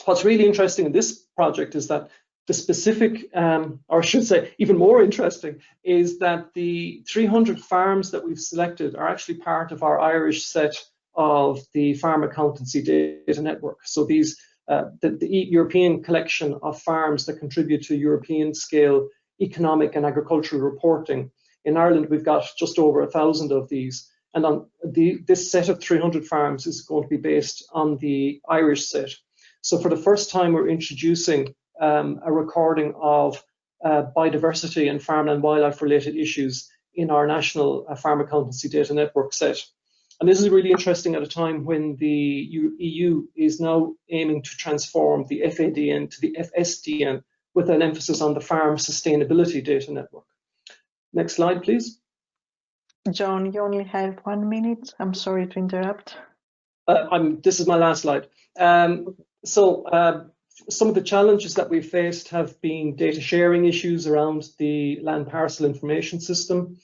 What's really interesting in this project is that the specific, or I should say even more interesting, is that the 300 farms that we've selected are actually part of our Irish set of the Farm Accountancy Data Network. So these, the European collection of farms that contribute to European scale economic and agricultural reporting. In Ireland, we've got just over 1,000 of these. And on this set of 300 farms is going to be based on the Irish set. So for the first time, we're introducing a recording of biodiversity and farmland wildlife related issues in our national Farm Accountancy Data Network set. And this is really interesting at a time when the EU is now aiming to transform the FADN to the FSDN with an emphasis on the Farm Sustainability Data Network. Next slide, please. John, you only have 1 minute. I'm sorry to interrupt. This is my last slide. Some of the challenges that we've faced have been data sharing issues around the land parcel information system.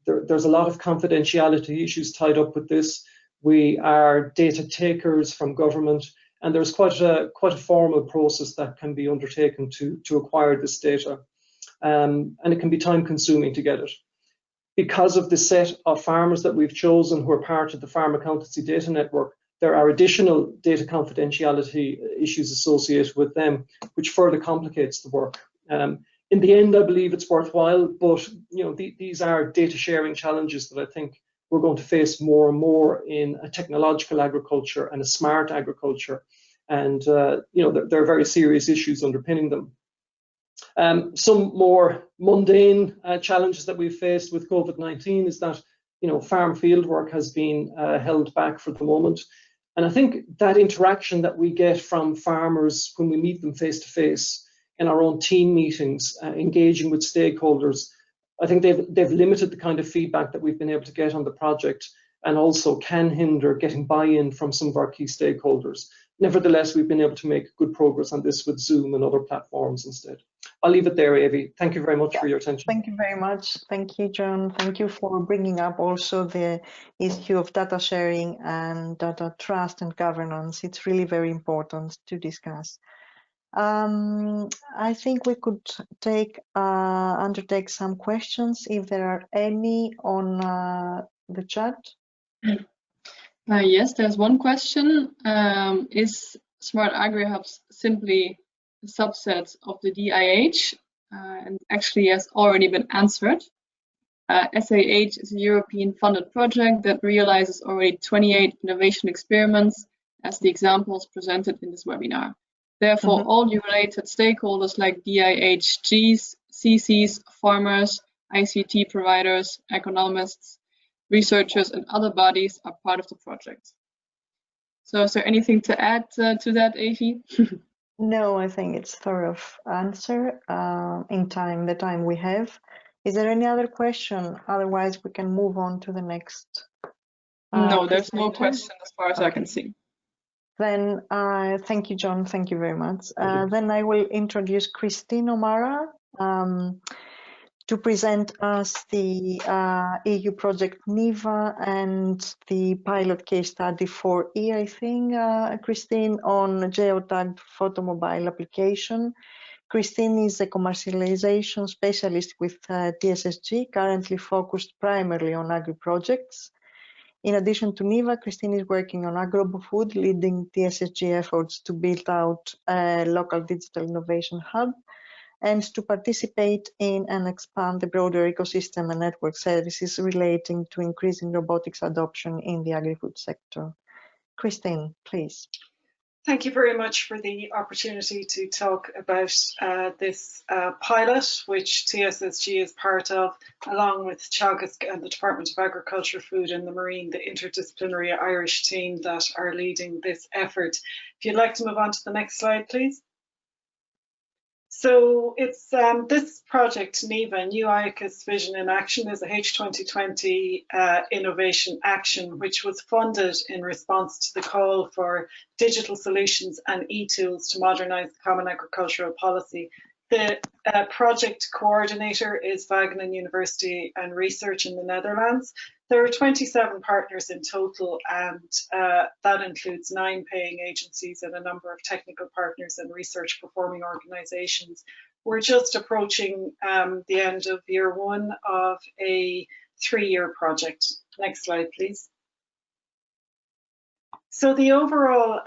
There's a lot of confidentiality issues tied up with this. We are data takers from government, and there's quite a formal process that can be undertaken to acquire this data, and it can be time consuming to get it. Because of the set of farmers that we've chosen who are part of the Farm Accountancy Data Network, there are additional data confidentiality issues associated with them, which further complicates the work. In the end, I believe it's worthwhile, but these are data sharing challenges that I think we're going to face more and more in a technological agriculture and a smart agriculture, and there are very serious issues underpinning them. Some more mundane challenges that we've faced with COVID-19 is that farm field work has been held back for the moment. And I think that interaction that we get from farmers when we meet them face to face in our own team meetings, engaging with stakeholders, I think they've limited the kind of feedback that we've been able to get on the project, and also can hinder getting buy-in from some of our key stakeholders. Nevertheless, we've been able to make good progress on this with Zoom and other platforms instead. I'll leave it there, Avi. Thank you very much for your attention. Thank you very much. Thank you, John. Thank you for bringing up also the issue of data sharing and data trust and governance. It's really very important to discuss. I think we could undertake some questions if there are any on the chat. Yes, there's one question. Is SmartAgriHubs simply a subset of the DIH, and actually has already been answered. SAH is a European funded project that realizes already 28 innovation experiments as the examples presented in this webinar. Therefore, all the related stakeholders like DIHGs, CCs, farmers, ICT providers, economists, researchers, and other bodies are part of the project. So is there anything to add to that, Avi? No, I think it's thorough answer in the time we have. Is there any other question? Otherwise, we can move on to the next. No, there's no presenter. question as far as I can see. Then thank you, John. Thank you very much. Then I will introduce Christine O'Mara to present us the EU project NIVA and the pilot case study for I think, Christine, on geotagged photomobile application. Christine is a commercialization specialist with TSSG, currently focused primarily on agri-projects. In addition to NIVA, Christine is working on agri-food, leading TSSG efforts to build out a local digital innovation hub and to participate in and expand the broader ecosystem and network services relating to increasing robotics adoption in the agri-food sector. Christine, please. Thank you very much for the opportunity to talk about this pilot, which TSSG is part of, along with Teagasc and the Department of Agriculture, Food and the Marine, the interdisciplinary Irish team that are leading this effort. If you'd like to move on to the next slide, please. So it's this project, NIVA, New IACUS Vision in Action, is a H2020 innovation action, which was funded in response to the call for digital solutions and e-tools to modernise the Common Agricultural Policy. The project coordinator is Wageningen University and Research in the Netherlands. There are 27 partners in total, and that includes 9 paying agencies and a number of technical partners and research performing organisations. We're just approaching the end of year 1 of a 3-year project. Next slide, please. So the overall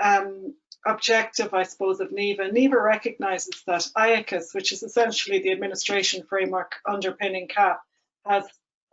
objective, I suppose, of NIVA recognises that IACUS, which is essentially the administration framework underpinning CAP, has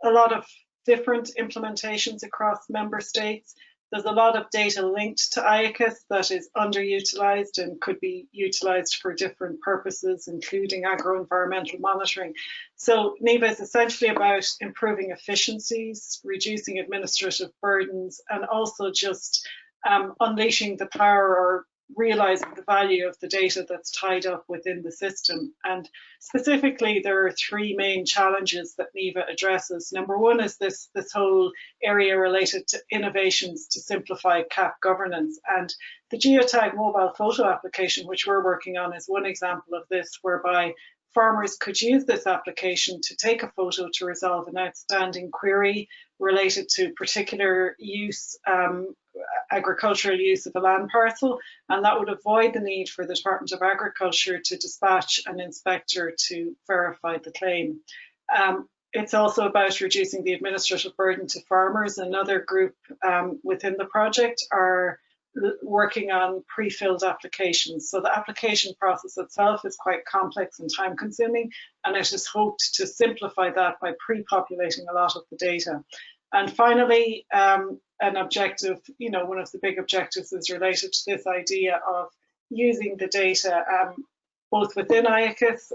a lot of different implementations across member states. There's a lot of data linked to IACUS that is underutilised and could be utilised for different purposes, including agro-environmental monitoring. So NIVA is essentially about improving efficiencies, reducing administrative burdens, and also just unleashing the power or realizing the value of the data that's tied up within the system. And specifically, there are 3 main challenges that NIVA addresses. Number 1 is this whole area related to innovations to simplify CAP governance. And the geotag mobile photo application, which we're working on, is one example of this, whereby farmers could use this application to take a photo to resolve an outstanding query related to particular use, agricultural use of a land parcel, and that would avoid the need for the Department of Agriculture to dispatch an inspector to verify the claim. It's also about reducing the administrative burden to farmers. Another group within the project are working on pre-filled applications. So the application process itself is quite complex and time consuming, and it is hoped to simplify that by pre-populating a lot of the data. And finally, an objective, one of the big objectives is related to this idea of using the data both within IACUS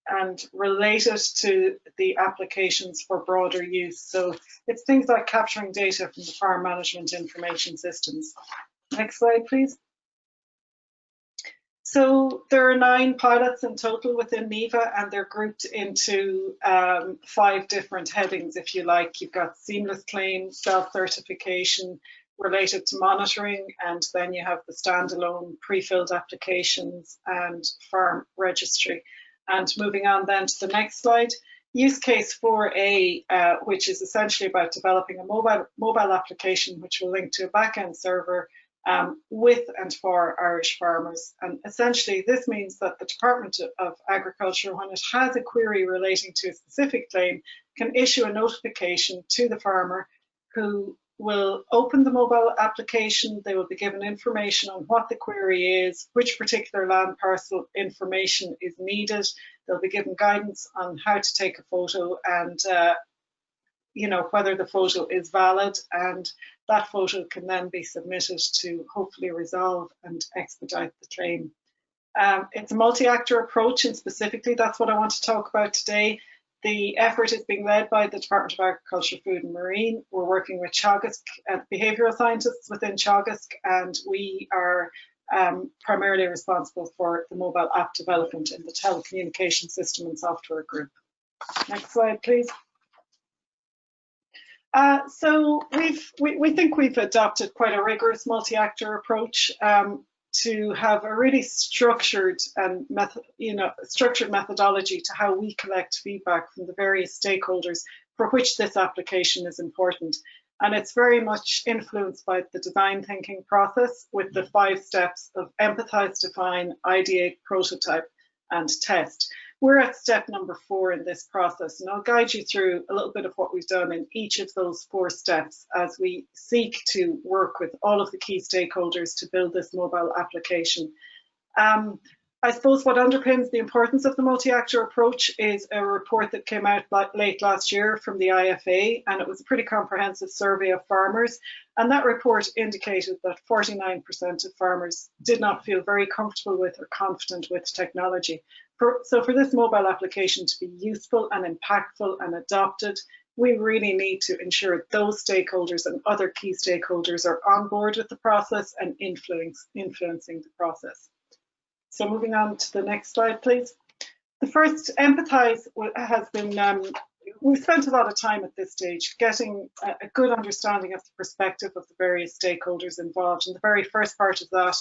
and related to the applications for broader use. So it's things like capturing data from the farm management information systems. Next slide, please. So there are 9 pilots in total within NIVA, and they're grouped into 5 different headings, if you like. You've got seamless claim, self-certification, related to monitoring, and then you have the standalone pre-filled applications and farm registry. And moving on then to the next slide, use case 4A, which is essentially about developing a mobile application which will link to a back-end server with and for Irish farmers. And essentially this means that the Department of Agriculture, when it has a query relating to a specific claim, can issue a notification to the farmer who will open the mobile application. They will be given information on what the query is, which particular land parcel information is needed. They'll be given guidance on how to take a photo and whether the photo is valid, and that photo can then be submitted to hopefully resolve and expedite the claim. It's a multi-actor approach, and specifically that's what I want to talk about today. The effort is being led by the Department of Agriculture, Food and Marine. We're working with Teagasc behavioural scientists within Teagasc, and we are primarily responsible for the mobile app development in the telecommunication system and software group. Next slide, please. So we think we've adopted quite a rigorous multi-actor approach to have a really structured and structured methodology to how we collect feedback from the various stakeholders for which this application is important. And it's very much influenced by the design thinking process with the 5 steps of empathize, define, ideate, prototype, and test. We're at step number 4 in this process, and I'll guide you through a little bit of what we've done in each of those 4 steps as we seek to work with all of the key stakeholders to build this mobile application. I suppose what underpins the importance of the multi-actor approach is a report that came out late last year from the IFA, and it was a pretty comprehensive survey of farmers. And that report indicated that 49% of farmers did not feel very comfortable with or confident with technology. So for this mobile application to be useful and impactful and adopted, we really need to ensure those stakeholders and other key stakeholders are on board with the process and influencing the process. So moving on to the next slide, please. The first, empathize, has been, we've spent a lot of time at this stage getting a good understanding of the perspective of the various stakeholders involved. And the very first part of that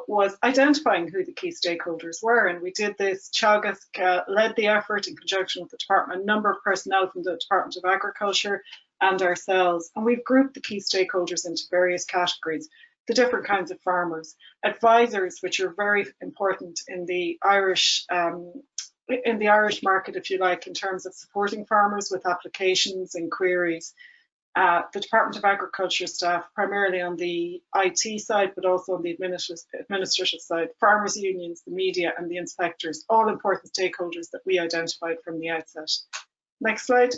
was identifying who the key stakeholders were. And we did this. Teagasc led the effort in conjunction with the department, a number of personnel from the Department of Agriculture and ourselves. And we've grouped the key stakeholders into various categories. The different kinds of farmers, advisors, which are very important in the Irish market, if you like, in terms of supporting farmers with applications and queries. The Department of Agriculture staff, primarily on the IT side, but also on the administrative side, farmers' unions, the media, and the inspectors, all important stakeholders that we identified from the outset. Next slide.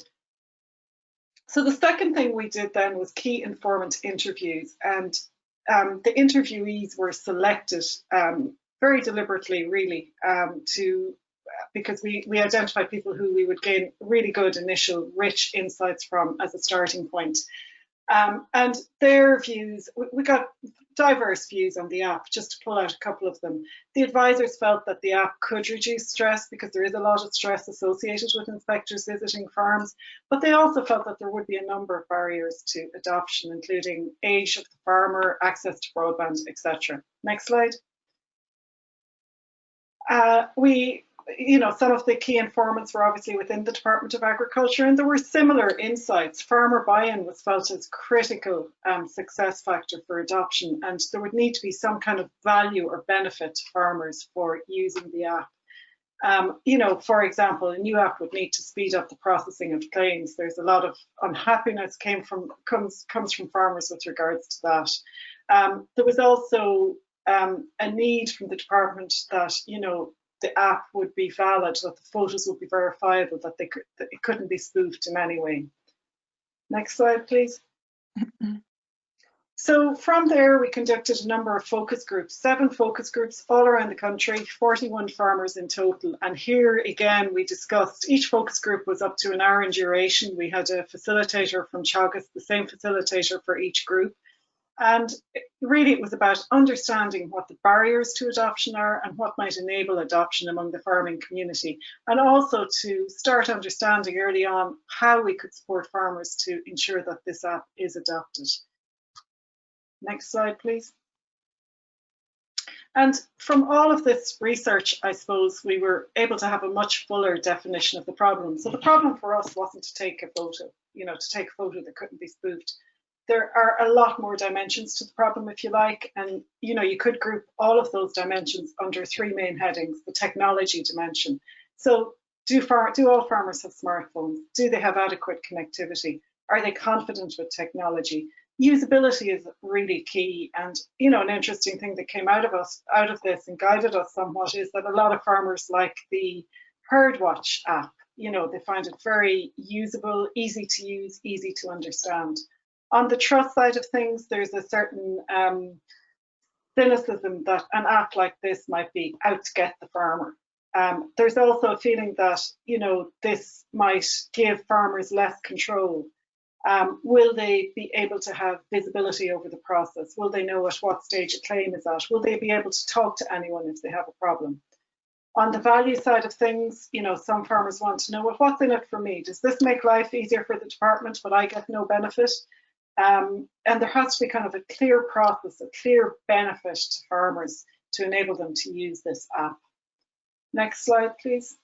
So the second thing we did then was key informant interviews, and the interviewees were selected very deliberately, really, because we identified people who we would gain really good initial rich insights from as a starting point. And their views, we got diverse views on the app, just to pull out a couple of them. The advisors felt that the app could reduce stress because there is a lot of stress associated with inspectors visiting farms, but they also felt that there would be a number of barriers to adoption, including age of the farmer, access to broadband, etc. Next slide. Some of the key informants were obviously within the Department of Agriculture, and there were similar insights. Farmer buy-in was felt as critical success factor for adoption, and there would need to be some kind of value or benefit to farmers for using the app. For example, a new app would need to speed up the processing of claims. There's a lot of unhappiness comes from farmers with regards to that. There was also a need from the department that the app would be valid, that the photos would be verifiable, that it couldn't be spoofed in any way. Next slide, please. So from there, we conducted a number of focus groups, 7 focus groups all around the country, 41 farmers in total. And here again, we discussed, each focus group was up to an hour in duration. We had a facilitator from Teagasc, the same facilitator for each group. And really it was about understanding what the barriers to adoption are and what might enable adoption among the farming community, and also to start understanding early on how we could support farmers to ensure that this app is adopted. Next slide, please. And from all of this research, I suppose we were able to have a much fuller definition of the problem. So the problem for us wasn't to take a photo, to take a photo that couldn't be spoofed. There are a lot more dimensions to the problem, if you like, and you could group all of those dimensions under 3 main headings. The technology dimension. So do all farmers have smartphones? Do they have adequate connectivity? Are they confident with technology? Usability is really key. And, you know, an interesting thing that came out of this and guided us somewhat is that a lot of farmers like the HerdWatch app. You know, they find it very usable, easy to use, easy to understand. On the trust side of things, there's a certain cynicism that an app like this might be out to get the farmer. There's also a feeling that, you know, this might give farmers less control. Will they be able to have visibility over the process? Will they know at what stage a claim is at? Will they be able to talk to anyone if they have a problem? On the value side of things, you know, some farmers want to know, well, what's in it for me? Does this make life easier for the department, but I get no benefit? And there has to be kind of a clear process, a clear benefit to farmers to enable them to use this app. Next slide, please.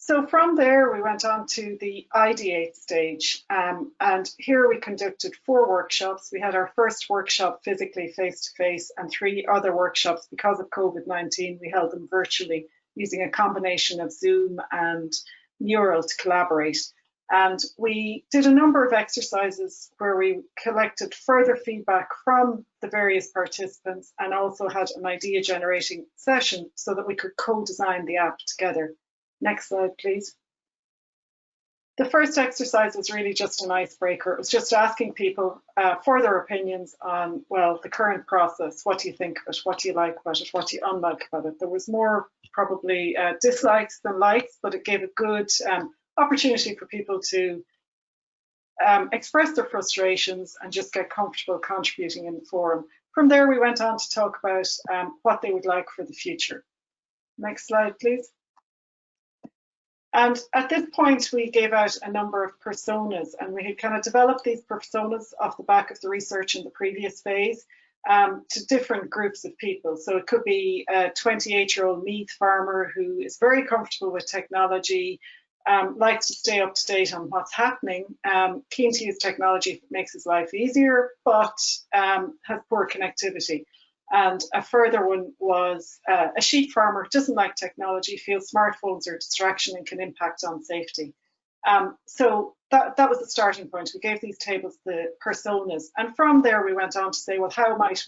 So from there, we went on to the ideate stage. And here we conducted 4 workshops. We had our first workshop physically face-to-face and 3 other workshops because of COVID-19. We held them virtually using a combination of Zoom and Mural to collaborate. And we did a number of exercises where we collected further feedback from the various participants and also had an idea generating session so that we could co-design the app together. Next slide, please. The first exercise was really just an icebreaker. It was just asking people for their opinions on, well, the current process. What do you think of it? What do you like about it? What do you unlike about it? There was more probably dislikes than likes, but it gave a good opportunity for people to express their frustrations and just get comfortable contributing in the forum. From there, we went on to talk about what they would like for the future. Next slide, please. And at this point, we gave out a number of personas, and we had kind of developed these personas off the back of the research in the previous phase to different groups of people. So it could be a 28-year-old Meath farmer who is very comfortable with technology, likes to stay up to date on what's happening, keen to use technology if it makes his life easier, but has poor connectivity. And a further one was a sheep farmer who doesn't like technology, feels smartphones are a distraction and can impact on safety. So that was the starting point. We gave these tables the personas, and from there we went on to say, well, how might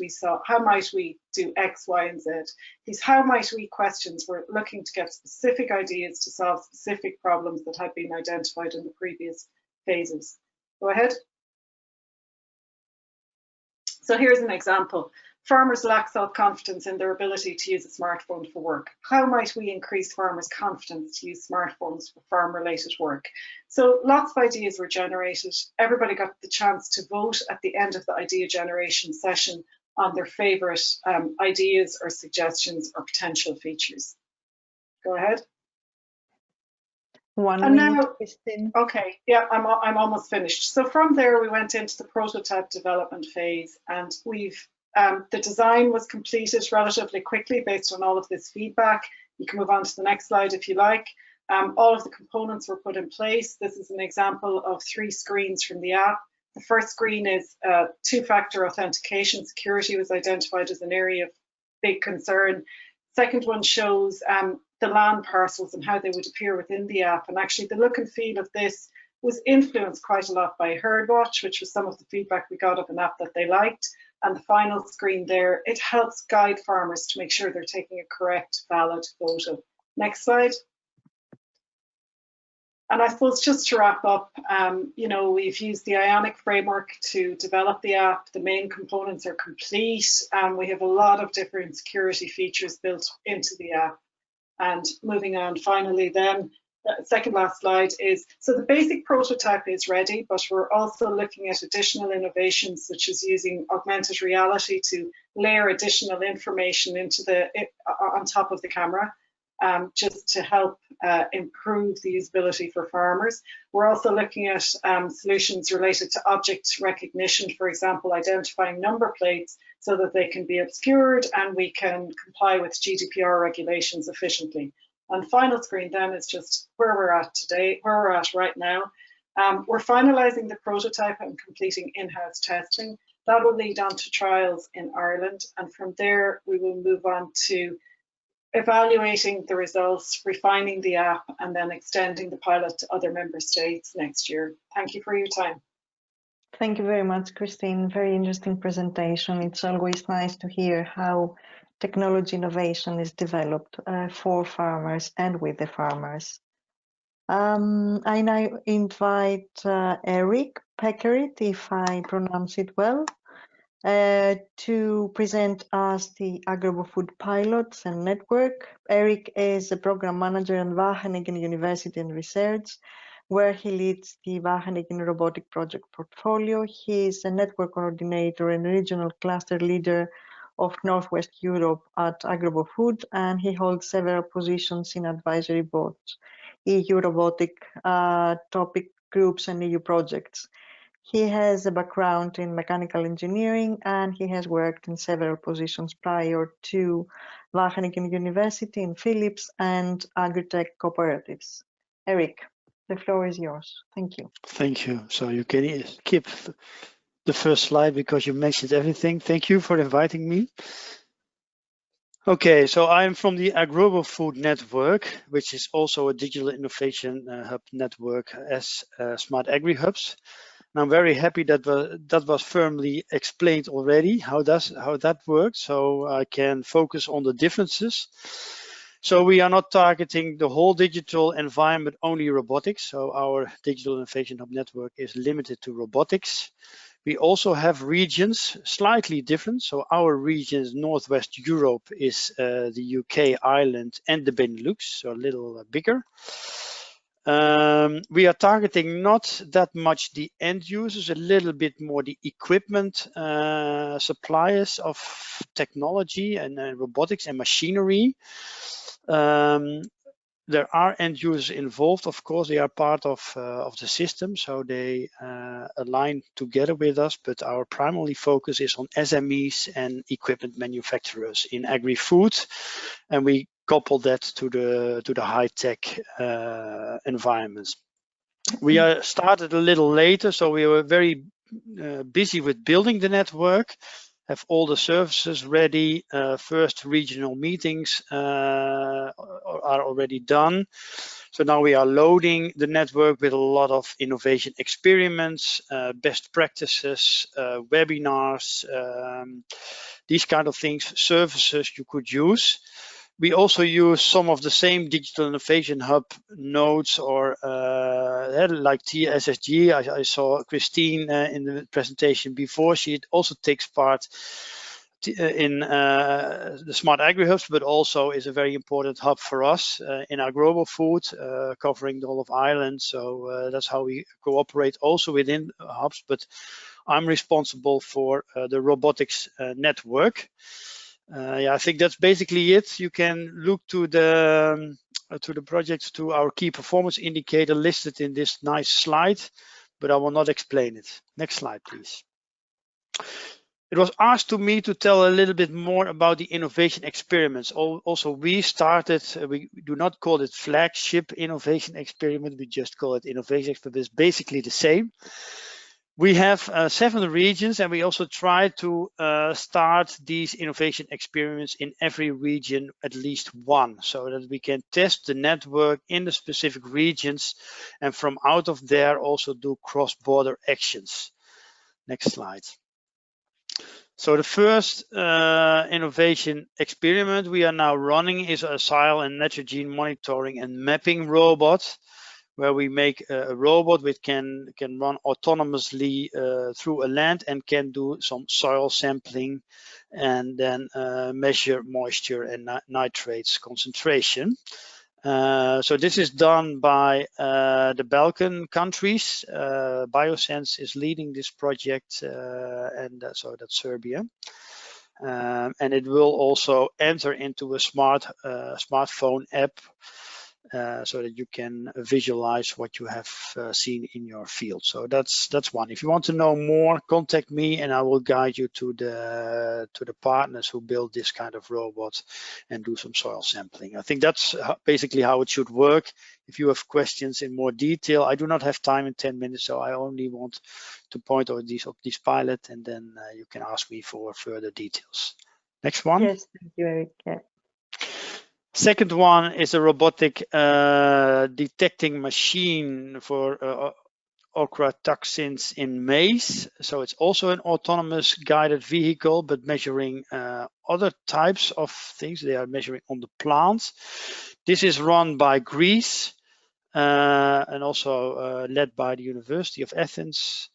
we do X, Y, and Z? These how might we questions were looking to get specific ideas to solve specific problems that had been identified in the previous phases. Go ahead. So here's an example. Farmers lack self-confidence in their ability to use a smartphone for work. How might we increase farmers' confidence to use smartphones for farm-related work? So lots of ideas were generated. Everybody got the chance to vote at the end of the idea generation session on their favourite ideas or suggestions or potential features. Go ahead. 1 And minute, now, Christine. okay, yeah, I'm almost finished. So from there, we went into the prototype development phase, and we've the design was completed relatively quickly based on all of this feedback. You can move on to the next slide if you like. All of the components were put in place. This is an example of 3 screens from the app. The first screen is 2-factor authentication. Security was identified as an area of big concern. Second one shows the land parcels and how they would appear within the app. And actually the look and feel of this was influenced quite a lot by HerdWatch, which was some of the feedback we got of an app that they liked. And the final screen there, it helps guide farmers to make sure they're taking a correct, valid photo. Next slide. And I suppose just to wrap up, you know, we've used the Ionic framework to develop the app. The main components are complete, and we have a lot of different security features built into the app. And moving on, finally then, second last slide is, so the basic prototype is ready, but we're also looking at additional innovations such as using augmented reality to layer additional information into on top of the camera, just to help improve the usability for farmers. We're also looking at solutions related to object recognition, for example, identifying number plates so that they can be obscured and we can comply with GDPR regulations efficiently. And final screen then is just where we're at today, where we're at right now. We're finalizing the prototype and completing in-house testing. That will lead on to trials in Ireland. And from there, we will move on to evaluating the results, refining the app, and then extending the pilot to other member states next year. Thank you for your time. Thank you very much, Christine. Very interesting presentation. It's always nice to hear how technology innovation is developed for farmers and with the farmers. I now invite Eric Peckerit, if I pronounce it well, to present us the agri-food pilots and network. Eric is a program manager at Wageningen University and Research, where he leads the Wageningen Robotic Project portfolio. He is a network coordinator and regional cluster leader of Northwest Europe at agri-food, and he holds several positions in advisory boards, EU robotic topic groups and EU projects. He has a background in mechanical engineering, and he has worked in several positions prior to Wageningen University in Philips and agri-tech cooperatives. Eric, the floor is yours. Thank you. Thank you. So you can skip the first slide because you mentioned everything. Thank you for inviting me. Okay, so I'm from the agri-food network, which is also a digital innovation hub network as SmartAgriHubs. And I'm very happy that that was firmly explained already, how that works, so I can focus on the differences. So we are not targeting the whole digital environment, only robotics. So our digital innovation hub network is limited to robotics. We also have regions slightly different. So our regions, Northwest Europe, is the UK, Ireland, and the Benelux, so a little bigger. We are targeting not that much the end users, a little bit more the equipment suppliers of technology and robotics and machinery. There are end users involved, of course. They are part of the system, so they align together with us, but our primary focus is on SMEs and equipment manufacturers in agri-food, and we couple that to the high-tech environments. We are started a little later, so we were very busy with building the network, have all the services ready. First regional meetings are already done. So now we are loading the network with a lot of innovation experiments, best practices, webinars, these kind of things, services you could use. We also use some of the same digital innovation hub nodes or like TSSG. I saw Christine in the presentation before. She also takes part in the SmartAgriHubs, but also is a very important hub for us in our global food, covering the whole of Ireland. So that's how we cooperate also within hubs, but I'm responsible for the robotics network. Yeah, I think that's basically it. You can look to the projects, to our key performance indicator listed in this nice slide, but I will not explain it. Next slide, please. It was asked to me to tell a little bit more about the innovation experiments. Also, we started, we do not call it Flagship Innovation Experiment, we just call it Innovation Experiment. It's basically the same. We have 7 regions, and we also try to start these innovation experiments in every region, at least one, so that we can test the network in the specific regions, and from out of there also do cross-border actions. Next slide. So the first innovation experiment we are now running is a soil and nitrogen monitoring and mapping robot, where we make a robot which can run autonomously through a land and can do some soil sampling and then measure moisture and nitrates concentration. So this is done by the Balkan countries. Biosense is leading this project, and so that's Serbia. And it will also enter into a smartphone app, so that you can visualize what you have seen in your field. So that's one. If you want to know more, contact me and I will guide you to the partners who build this kind of robot and do some soil sampling. I think that's basically how it should work. If you have questions in more detail, I do not have time in 10 minutes, so I only want to point out these pilot, and then you can ask me for further details. Next one. Yes, thank you, Eric. Yeah. Second one is a robotic detecting machine for okra toxins in maize. So it's also an autonomous guided vehicle, but measuring other types of things. They are measuring on the plants. This is run by Greece and also led by the University of Athens.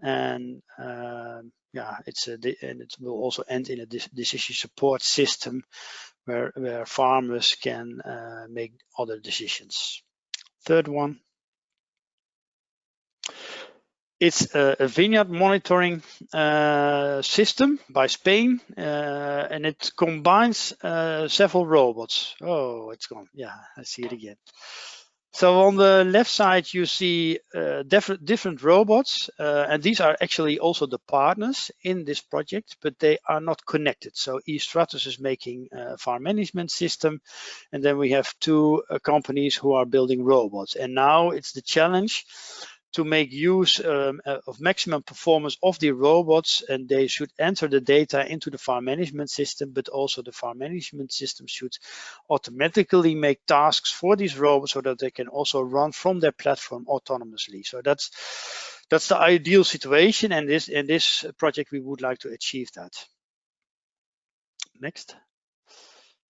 And yeah, and it will also end in a decision support system where farmers can make other decisions. Third one. It's a vineyard monitoring system by Spain, and it combines several robots. Oh, it's gone. Yeah, I see it again. So on the left side, you see different robots, and these are actually also the partners in this project, but they are not connected. So eStratus is making a farm management system, and then we have two companies who are building robots. And now it's the challenge to make use of maximum performance of the robots, and they should enter the data into the farm management system, but also the farm management system should automatically make tasks for these robots so that they can also run from their platform autonomously. So that's the ideal situation, and in this project we would like to achieve that. Next.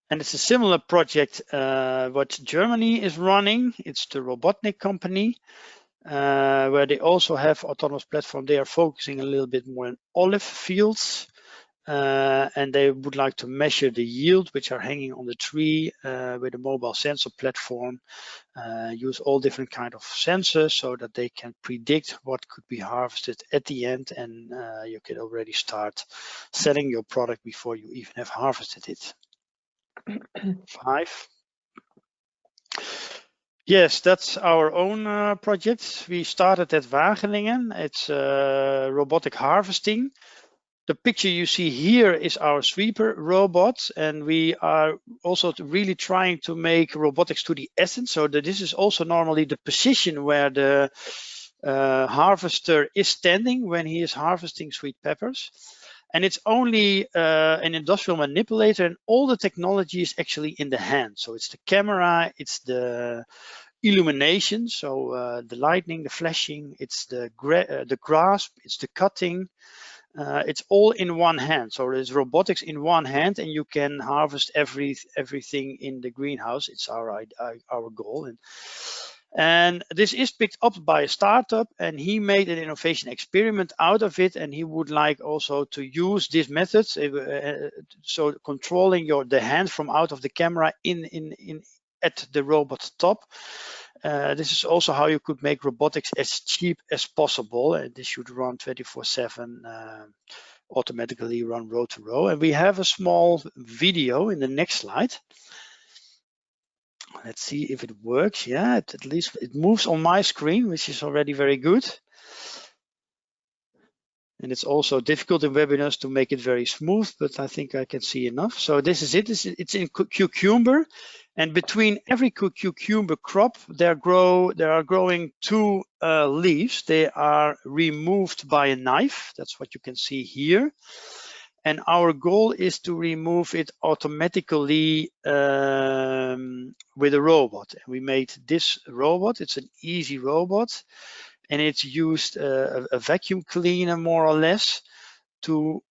And it's a similar project what Germany is running. It's the Robotnik company. Where they also have autonomous platform. They are focusing a little bit more on olive fields, and they would like to measure the yield which are hanging on the tree with a mobile sensor platform. Use all different kind of sensors so that they can predict what could be harvested at the end, and you can already start selling your product before you even have harvested it. 5. Yes, that's our own project. We started at Wageningen. It's robotic harvesting. The picture you see here is our sweeper robot, and we are also really trying to make robotics to the essence, so that this is also normally the position where the harvester is standing when he is harvesting sweet peppers. And it's only an industrial manipulator, and all the technology is actually in the hand. So it's the camera, it's the illumination, so the lightning, the flashing, it's the grasp, it's the cutting. It's all in one hand. So there's robotics in one hand, and you can harvest everything in the greenhouse. It's our goal. And this is picked up by a startup, and he made an innovation experiment out of it, and he would like also to use this method, so controlling the hand from out of the camera at the robot top. This is also how you could make robotics as cheap as possible, and this should run 24/7, automatically run row to row. And we have a small video in the next slide. Let's see if it works. Yeah, at least it moves on my screen, which is already very good. And it's also difficult in webinars to make it very smooth, but I think I can see enough. So this is it. It's in cucumber, and between every cucumber crop, there are growing 2 leaves. They are removed by a knife. That's what you can see here. And our goal is to remove it automatically with a robot. And we made this robot. It's an easy robot, and it's used a vacuum cleaner more or less to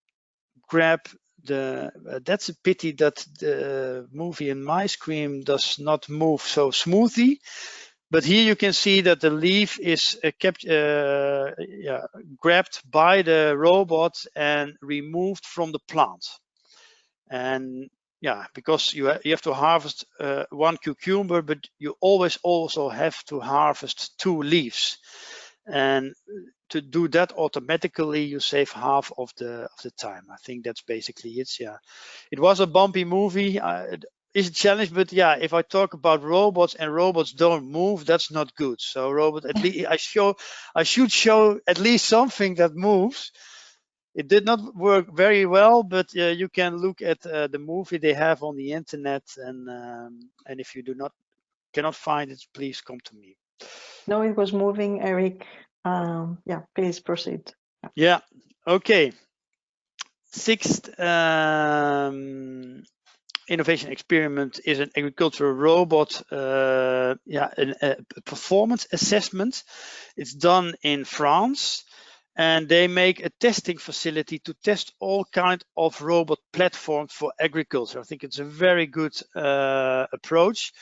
grab the. That's a pity that the movie in my screen does not move so smoothly. But here you can see that the leaf is grabbed by the robot and removed from the plant. And yeah, because you have to harvest 1 cucumber, but you always also have to harvest 2 leaves. And to do that automatically, you save half of the time. I think that's basically it. Yeah, it was a bumpy movie. It's a challenge, but yeah, if I talk about robots and robots don't move, that's not good. So robot, at least I should show at least something that moves. It did not work very well, but you can look at the movie they have on the internet, and if you cannot find it, please come to me. No, it was moving, Eric. Yeah, please proceed. Yeah. Okay. Sixth innovation experiment is an agricultural robot, a performance assessment. It's done in France, and they make a testing facility to test all kinds of robot platforms for agriculture. I think it's a very good approach.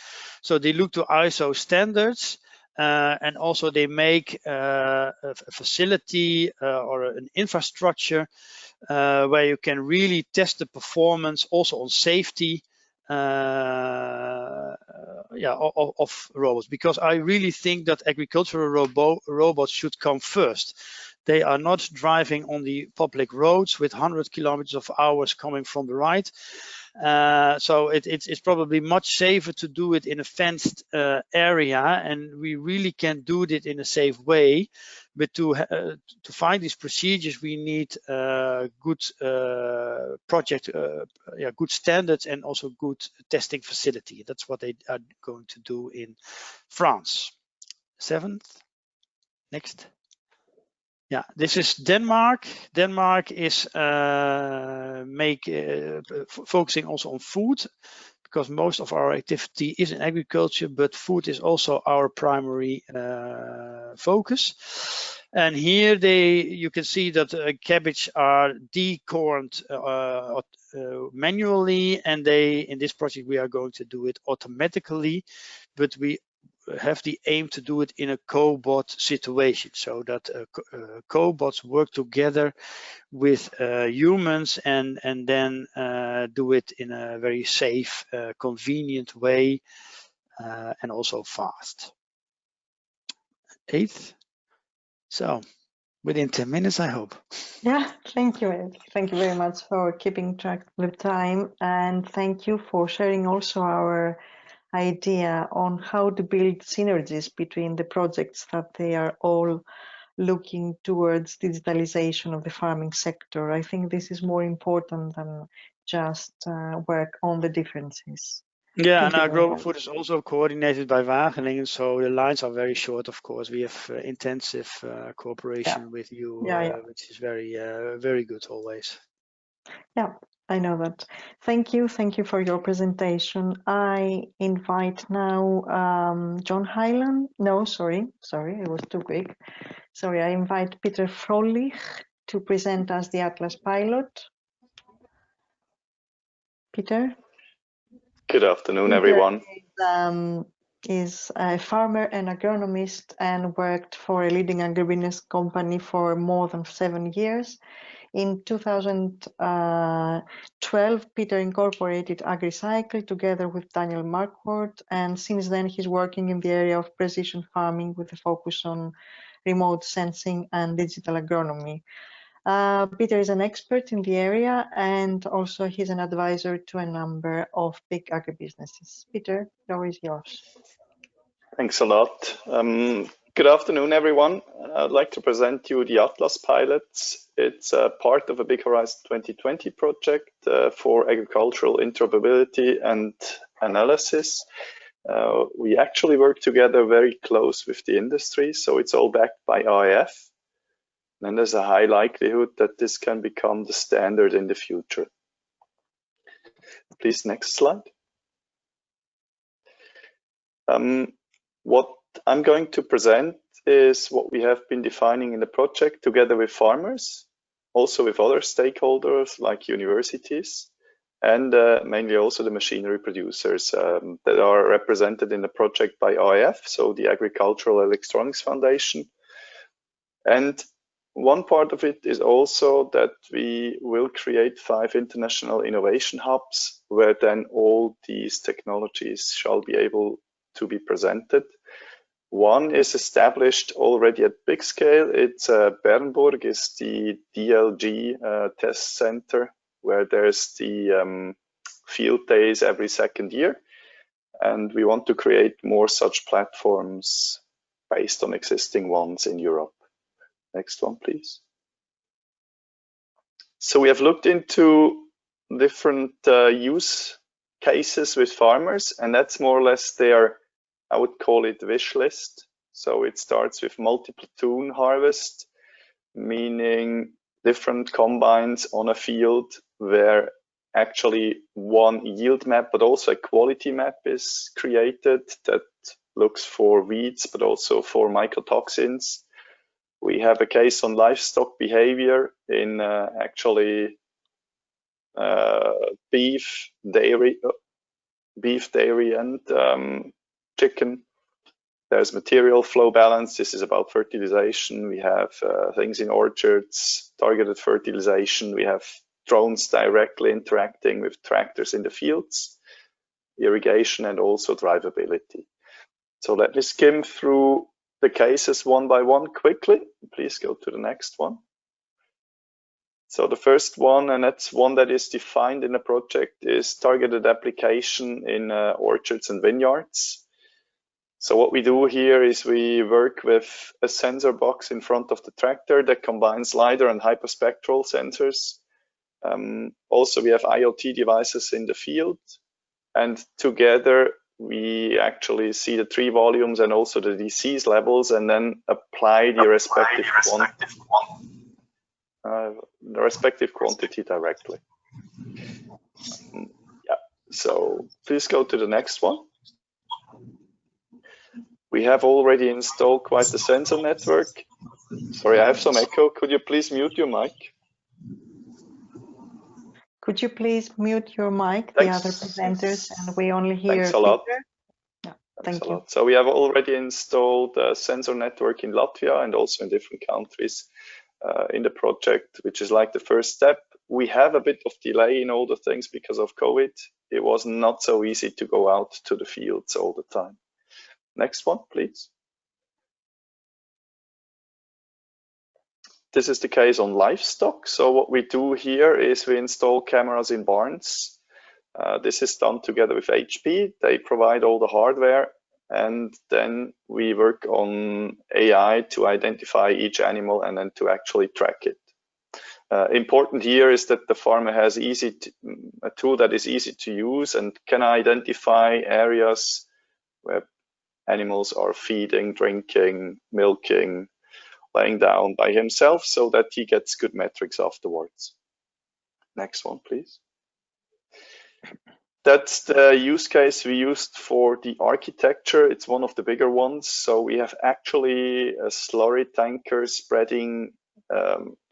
So they look to ISO standards, and also they make a facility or an infrastructure where you can really test the performance also on safety of robots, because I really think that agricultural robots should come first. They are not driving on the public roads with 100 kilometers of hours coming from the right. So it's probably much safer to do it in a fenced area, and we really can do it in a safe way. But to find these procedures, we need good good standards and also good testing facility. That's what they are going to do in France. 7th, next. Yeah, this is Denmark. Denmark is focusing also on food, because most of our activity is in agriculture, but food is also our primary focus. And here you can see that cabbage are decorned manually, and in this project we are going to do it automatically, but we have the aim to do it in a cobot situation, so that cobots work together with humans and then do it in a very safe, convenient way, and also fast. 8th. So within 10 minutes, I hope. Yeah, thank you, Ed. Thank you very much for keeping track of the time, and thank you for sharing also our idea on how to build synergies between the projects, that they are all looking towards digitalization of the farming sector. I think this is more important than just work on the differences. Yeah, and our agri-food is also coordinated by Wageningen, so the lines are very short. Of course, we have intensive cooperation with you, which is very good always. Yeah, I know that. Thank you for your presentation. I invite now John Hyland. No, sorry, it was too quick. Sorry, I invite Peter Frolich to present us the Atlas pilot. Peter? Good afternoon, everyone. Is a farmer and agronomist and worked for a leading agribusiness company for more than 7 years. In 2012, Peter incorporated AgriCycle together with Daniel Marquardt, and since then he's working in the area of precision farming with a focus on remote sensing and digital agronomy. Peter is an expert in the area, and also he's an advisor to a number of big agribusinesses. Peter, the floor is yours. Thanks a lot. Good afternoon, everyone. I'd like to present you the Atlas pilots. It's a part of a Big Horizon 2020 project for agricultural interoperability and analysis. We actually work together very close with the industry, so it's all backed by IF. And there's a high likelihood that this can become the standard in the future. Please, next slide. What I'm going to present is what we have been defining in the project together with farmers, also with other stakeholders like universities, and mainly also the machinery producers that are represented in the project by IF, so the Agricultural Electronics Foundation. And one part of it is also that we will create 5 international innovation hubs where then all these technologies shall be able to be presented. One is established already at big scale. It's Bernburg is the DLG test center, where there's the field days every 2nd year. And we want to create more such platforms based on existing ones in Europe. Next one, please. So we have looked into different use cases with farmers, and that's more or less their, I would call it, wish list. So it starts with multi-platoon harvest, meaning different combines on a field where actually one yield map, but also a quality map is created that looks for weeds, but also for mycotoxins. We have a case on livestock behavior in actually beef, dairy, and chicken. There's material flow balance. This is about fertilization. We have things in orchards, targeted fertilization. We have drones directly interacting with tractors in the fields, irrigation, and also drivability. So let me skim through the cases one by one quickly. Please go to the next one. So the first one, and that's one that is defined in a project, is targeted application in orchards and vineyards. So what we do here is we work with a sensor box in front of the tractor that combines LiDAR and hyperspectral sensors. Also, we have IoT devices in the field, and together we actually see the tree volumes and also the disease levels, and then apply the respective quantity directly. Yeah. So please go to the next one. We have already installed quite the sensor network. Sorry, I have some echo. Could you please mute your mic? Could you please mute your mic, Thanks. the other presenters, and we only hear Thanks a lot. Yeah, thank you. So we have already installed a sensor network in Latvia and also in different countries in the project, which is like the first step. We have a bit of delay in all the things because of COVID. It was not so easy to go out to the fields all the time. Next one, please. This is the case on livestock. So what we do here is we install cameras in barns. This is done together with HP. They provide all the hardware, and then we work on AI to identify each animal and then to actually track it. Important here is that the farmer has a tool that is easy to use and can identify areas where animals are feeding, drinking, milking, laying down by himself, so that he gets good metrics afterwards. Next one, please. That's the use case we used for the architecture. It's one of the bigger ones. So we have actually a slurry tanker spreading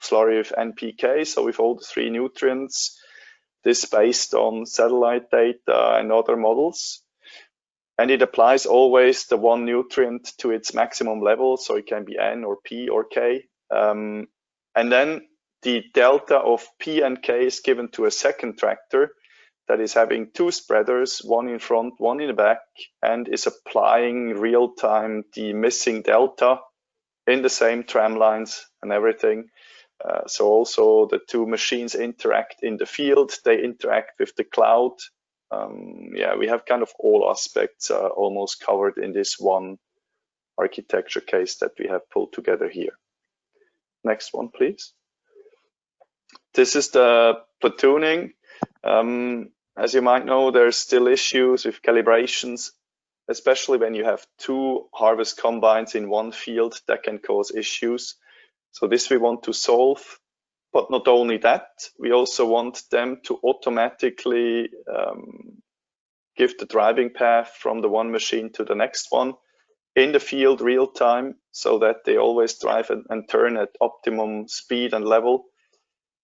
slurry with NPK, so with all the 3 nutrients. This based on satellite data and other models. And it applies always the one nutrient to its maximum level, so it can be N or P or K. And then the delta of P and K is given to a second tractor that is having 2 spreaders, one in front, one in the back, and is applying real-time the missing delta in the same tram lines and everything. So also the 2 machines interact in the field, they interact with the cloud. Yeah, we have kind of all aspects almost covered in this one architecture case that we have pulled together here. Next one, please. This is the platooning. As you might know, there's still issues with calibrations, especially when you have 2 harvest combines in one field that can cause issues. So this we want to solve. But not only that, we also want them to automatically give the driving path from the one machine to the next one in the field real time, so that they always drive and turn at optimum speed and level.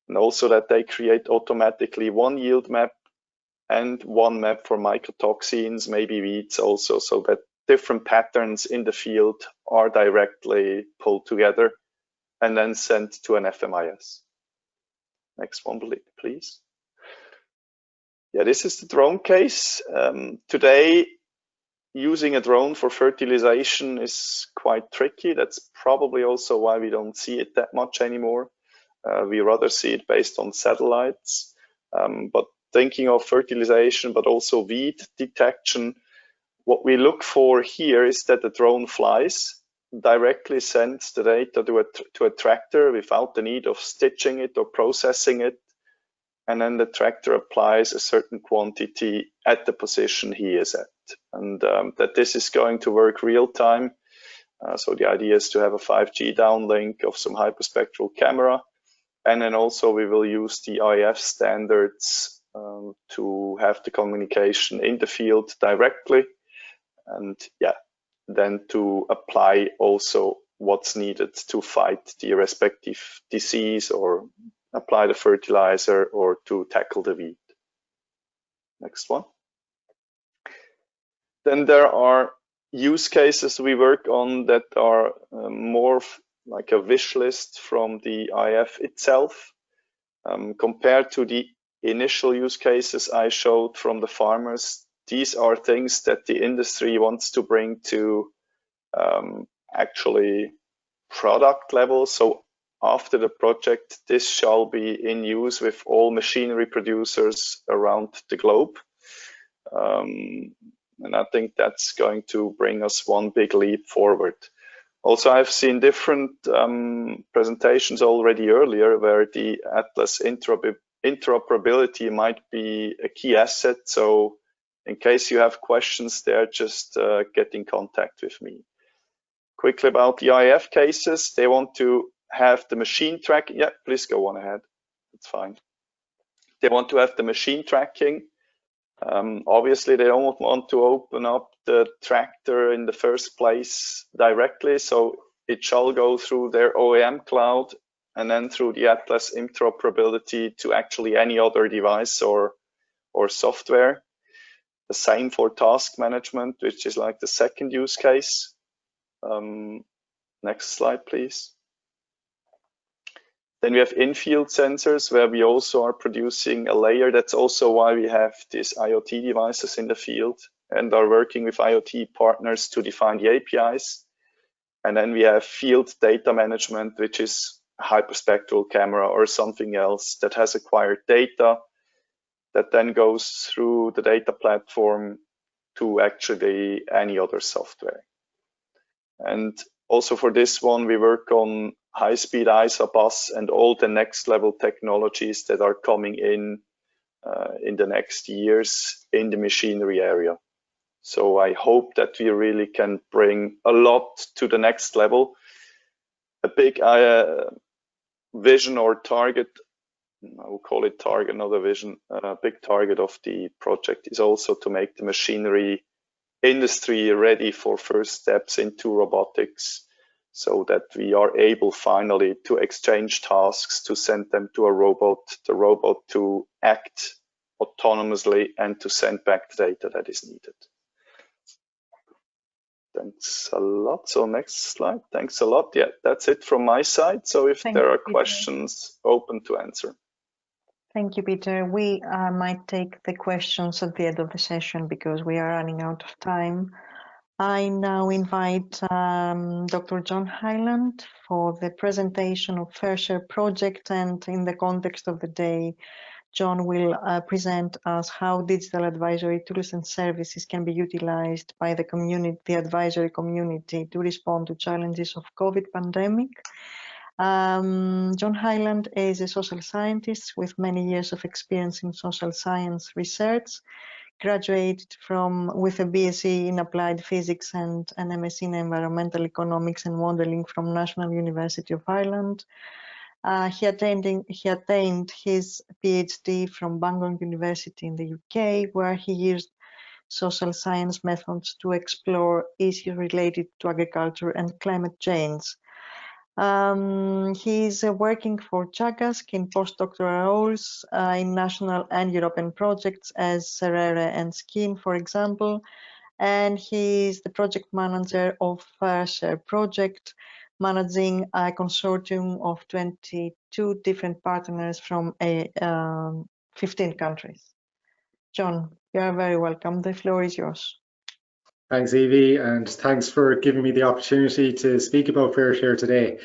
And also that they create automatically one yield map and one map for mycotoxins, maybe weeds also, so that different patterns in the field are directly pulled together and then sent to an FMIS. Next one, please. Yeah, this is the drone case. Today, using a drone for fertilization is quite tricky. That's probably also why we don't see it that much anymore. We rather see it based on satellites. But thinking of fertilization, but also weed detection, what we look for here is that the drone flies, directly sends the data to a tractor without the need of stitching it or processing it, and then the tractor applies a certain quantity at the position he is at, and that this is going to work real time. So the idea is to have a 5G downlink of some hyperspectral camera, and then also we will use the IF standards to have the communication in the field directly, and yeah, then to apply also what's needed to fight the respective disease or apply the fertilizer or to tackle the weed. Next one. Then there are use cases we work on that are more like a wish list from the IF itself. Compared to the initial use cases I showed from the farmers, these are things that the industry wants to bring to actually product level. So after the project, this shall be in use with all machinery producers around the globe. And I think that's going to bring us one big leap forward. Also, I've seen different presentations already earlier where the Atlas interoperability might be a key asset. So in case you have questions there, just get in contact with me. Quickly about the IF cases, they want to have the machine tracking. Yeah, please go on ahead. It's fine. They want to have the machine tracking. Obviously, they don't want to open up the tractor in the first place directly, so it shall go through their OEM cloud and then through the Atlas interoperability to actually any other device or software. The same for task management, which is like the second use case. Next slide, please. Then we have in-field sensors where we also are producing a layer. That's also why we have these IoT devices in the field and are working with IoT partners to define the APIs. And then we have field data management, which is a hyperspectral camera or something else that has acquired data that then goes through the data platform to actually any other software. And also for this one, we work on high-speed ISA bus and all the next level technologies that are coming in the next years in the machinery area. So I hope that we really can bring a lot to the next level. A big vision or target, I will call it target, not a vision, a big target of the project is also to make the machinery industry ready for first steps into robotics, so that we are able finally to exchange tasks, to send them to a robot, the robot to act autonomously and to send back the data that is needed. Thanks a lot. So next slide. Thanks a lot. Yeah, that's it from my side. So if there are questions, open to answer. Thank you, Peter. We might take the questions at the end of the session because we are running out of time. I now invite Dr. John Hyland for the presentation of FairShare project, and in the context of the day, John will present us how digital advisory tools and services can be utilized by the community, the advisory community, to respond to challenges of COVID pandemic. John Hyland is a social scientist with many years of experience in social science research. Graduated with a BSc in Applied Physics and an MSc in Environmental Economics and Modelling from National University of Ireland. He attained his PhD from Bangor University in the UK, where he used social science methods to explore issues related to agriculture and climate change. He's working for Chagask in postdoctoral roles in national and European projects as Serere and Skin, for example, and he's the project manager of FairShare project, managing a consortium of 22 different partners from 15 countries. John, you are very welcome. The floor is yours. Thanks, Evie, and thanks for giving me the opportunity to speak about FairShare today.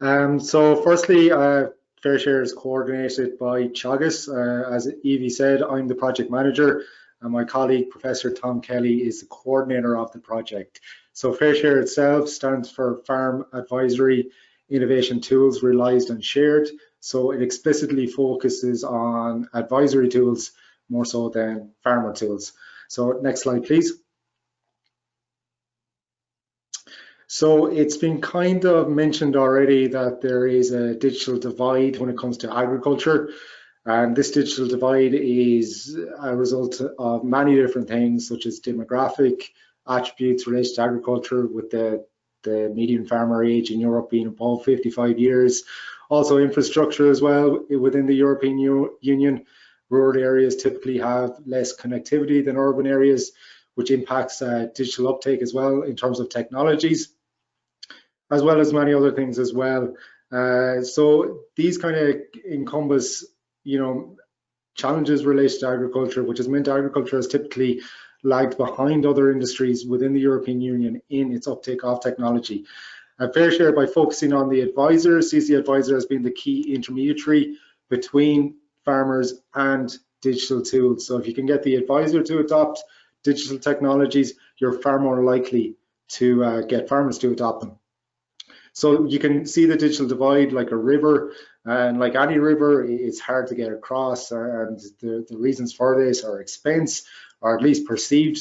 So firstly, FairShare is coordinated by Chagas. As Evie said, I'm the project manager, and my colleague, Professor Tom Kelly, is the coordinator of the project. So FairShare itself stands for Farm Advisory Innovation Tools Realized and Shared. So it explicitly focuses on advisory tools more so than farmer tools. So next slide, please. So it's been kind of mentioned already that there is a digital divide when it comes to agriculture. And this digital divide is a result of many different things, such as demographic attributes related to agriculture, with the median farmer age in Europe being above 55 years. Also infrastructure as well within the European Union. Rural areas typically have less connectivity than urban areas, which impacts digital uptake as well in terms of technologies, as well as many other things as well. So these kind of encompass, challenges related to agriculture, which has meant agriculture has typically lagged behind other industries within the European Union in its uptake of technology. FairShare, by focusing on the advisor, sees the advisor as being the key intermediary between farmers and digital tools. So if you can get the advisor to adopt digital technologies, you're far more likely to get farmers to adopt them. So you can see the digital divide like a river, and like any river, it's hard to get across, and the reasons for this are expense, or at least perceived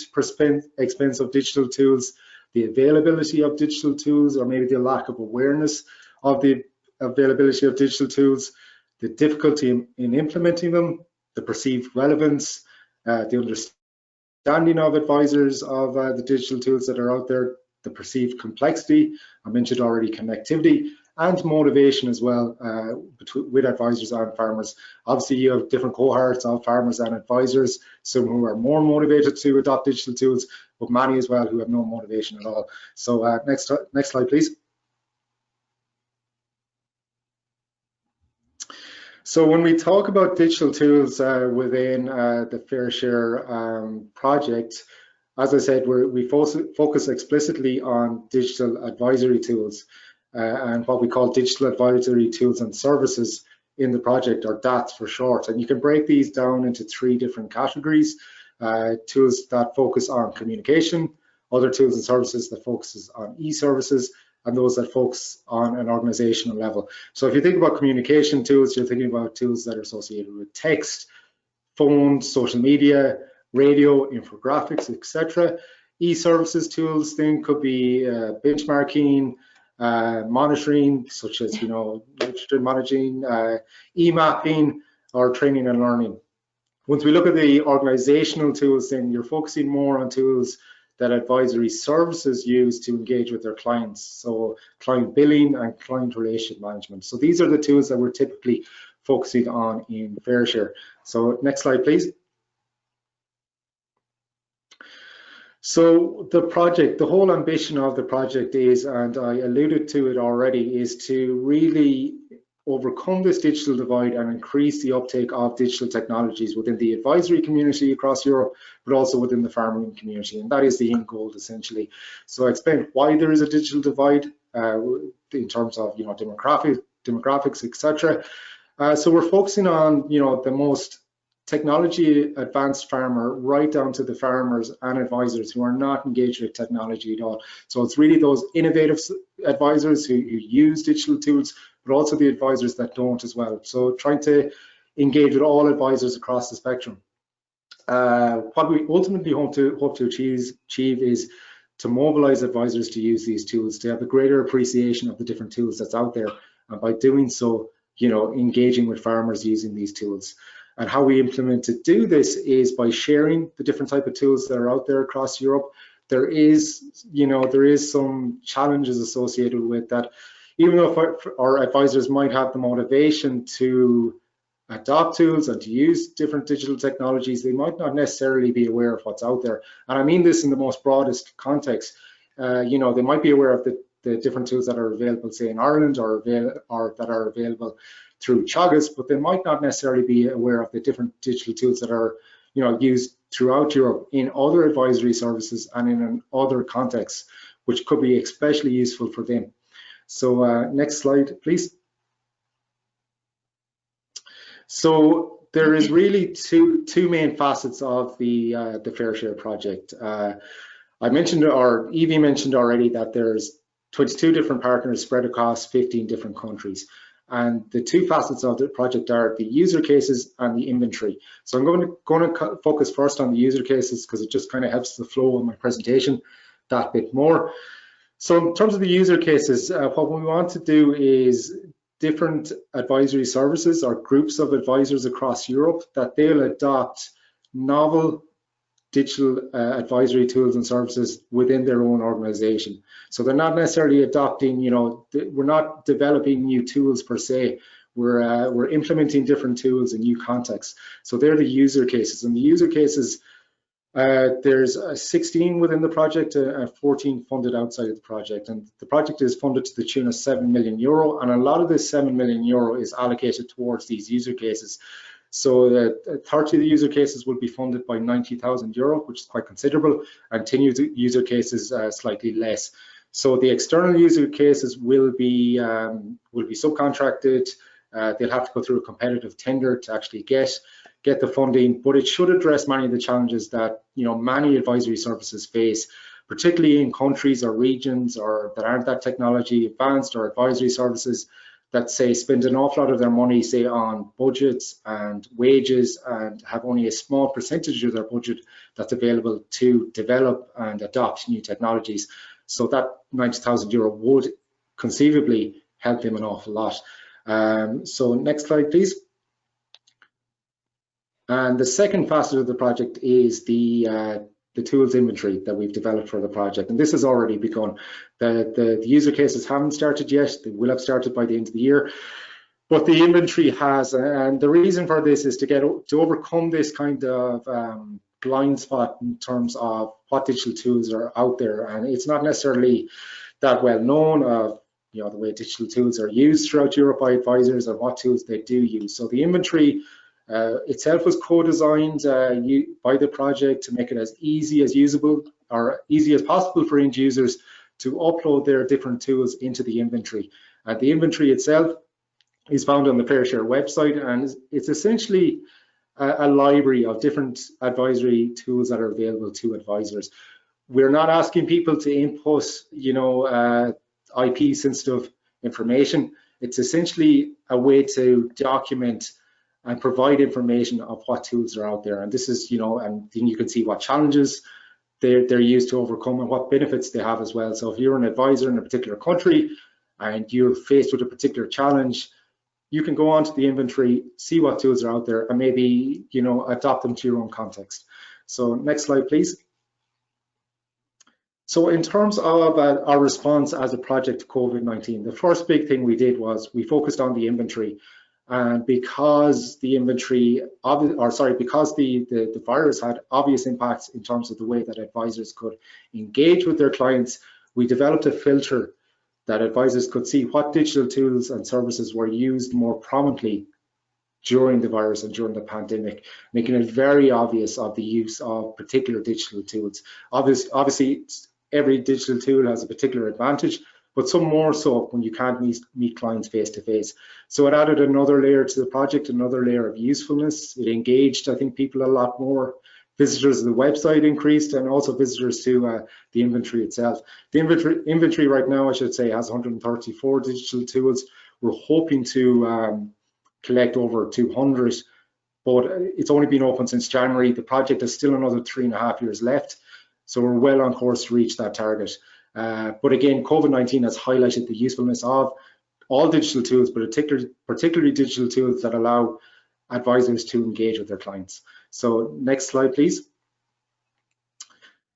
expense of digital tools, the availability of digital tools, or maybe the lack of awareness of the availability of digital tools, the difficulty in implementing them, the perceived relevance, the understanding of advisors of the digital tools that are out there, the perceived complexity, I mentioned already connectivity, and motivation as well with advisors and farmers. Obviously, you have different cohorts of farmers and advisors, some who are more motivated to adopt digital tools, but many as well who have no motivation at all. So next slide, please. So when we talk about digital tools within the FairShare project, as I said, we focus explicitly on digital advisory tools and what we call digital advisory tools and services in the project, or DATS for short. And you can break these down into 3 different categories: tools that focus on communication, other tools and services that focuses on e-services, and those that focus on an organizational level. So if you think about communication tools, you're thinking about tools that are associated with text, phones, social media, radio, infographics, etc. E-services tools then could be benchmarking, monitoring, such as literature managing, e-mapping, or training and learning. Once we look at the organizational tools, then you're focusing more on tools that advisory services use to engage with their clients. So client billing and client relationship management. So these are the tools that we're typically focusing on in FairShare. So next slide, please. So the project, the whole ambition of the project is, and I alluded to it already, is to really overcome this digital divide and increase the uptake of digital technologies within the advisory community across Europe, but also within the farming community. And that is the end goal, essentially. So I explained why there is a digital divide in terms of demographics, etc. So we're focusing on the most technology advanced farmer, right down to the farmers and advisors who are not engaged with technology at all. So it's really those innovative advisors who use digital tools, but also the advisors that don't as well. So trying to engage with all advisors across the spectrum. What we ultimately hope to achieve is to mobilize advisors to use these tools, to have a greater appreciation of the different tools that's out there, and by doing so, engaging with farmers using these tools. And how we implement to do this is by sharing the different type of tools that are out there across Europe. There is some challenges associated with that. Even though our advisors might have the motivation to adopt tools and to use different digital technologies, they might not necessarily be aware of what's out there. And I mean this in the most broadest context. They might be aware of the different tools that are available, say in Ireland, or that are available through Chagas, but they might not necessarily be aware of the different digital tools that are used throughout Europe in other advisory services and in other contexts, which could be especially useful for them. So next slide, please. So there is really two main facets of the FairShare project. I mentioned, or Evie mentioned already, that there's 22 different partners spread across 15 different countries. And the 2 facets of the project are the user cases and the inventory. So I'm going to focus first on the user cases because it just kind of helps the flow of my presentation that bit more. So in terms of the user cases, what we want to do is different advisory services or groups of advisors across Europe that they'll adopt novel digital advisory tools and services within their own organization. So they're not necessarily adopting, you know, we're not developing new tools per se. We're implementing different tools in new contexts. So they're the user cases, and the user cases, there's 16 within the project, 14 funded outside of the project, and the project is funded to the tune of €7 million, and a lot of this €7 million is allocated towards these user cases. So 30 of the user cases will be funded by €90,000, which is quite considerable, and 10 user cases slightly less. So the external user cases will be subcontracted. They'll have to go through a competitive tender to actually get the funding, but it should address many of the challenges that, you know, many advisory services face, particularly in countries or regions or that aren't that technology advanced, or advisory services that say spend an awful lot of their money, say, on budgets and wages, and have only a small percentage of their budget that's available to develop and adopt new technologies. So that €90,000 would conceivably help them an awful lot. So next slide, please. And the second facet of the project is the tools inventory that we've developed for the project, and this has already begun. The user cases haven't started yet. They will have started by the end of the year, but the inventory has, and the reason for this is to overcome this kind of blind spot in terms of what digital tools are out there, and it's not necessarily that well known of, you know, the way digital tools are used throughout Europe by advisors and what tools they do use. So the inventory itself was co-designed by the project to make it as easy as usable or easy as possible for end users to upload their different tools into the inventory. The inventory itself is found on the FairShare website, and it's essentially a library of different advisory tools that are available to advisors. We're not asking people to input, you know, IP sensitive information. It's essentially a way to document and provide information of what tools are out there. And this is, you know, and then you can see what challenges they're used to overcome and what benefits they have as well. So if you're an advisor in a particular country and you're faced with a particular challenge, you can go onto the inventory, see what tools are out there, and maybe, you know, adopt them to your own context. So next slide, please. So in terms of our response as a project to COVID-19, the first big thing we did was we focused on the inventory. And because the inventory, because the virus had obvious impacts in terms of the way that advisors could engage with their clients, we developed a filter that advisors could see what digital tools and services were used more prominently during the virus and during the pandemic, making it very obvious of the use of particular digital tools. Obviously, every digital tool has a particular advantage, but some more so when you can't meet clients face to face. So it added another layer to the project, another layer of usefulness. It engaged, I think, people a lot more. Visitors to the website increased, and also visitors to the inventory itself. The inventory right now, I should say, has 134 digital tools. We're hoping to collect over 200, but it's only been open since January. The project has still another 3.5 years left, so we're well on course to reach that target. But again, COVID-19 has highlighted the usefulness of all digital tools, but particularly digital tools that allow advisors to engage with their clients. So next slide, please.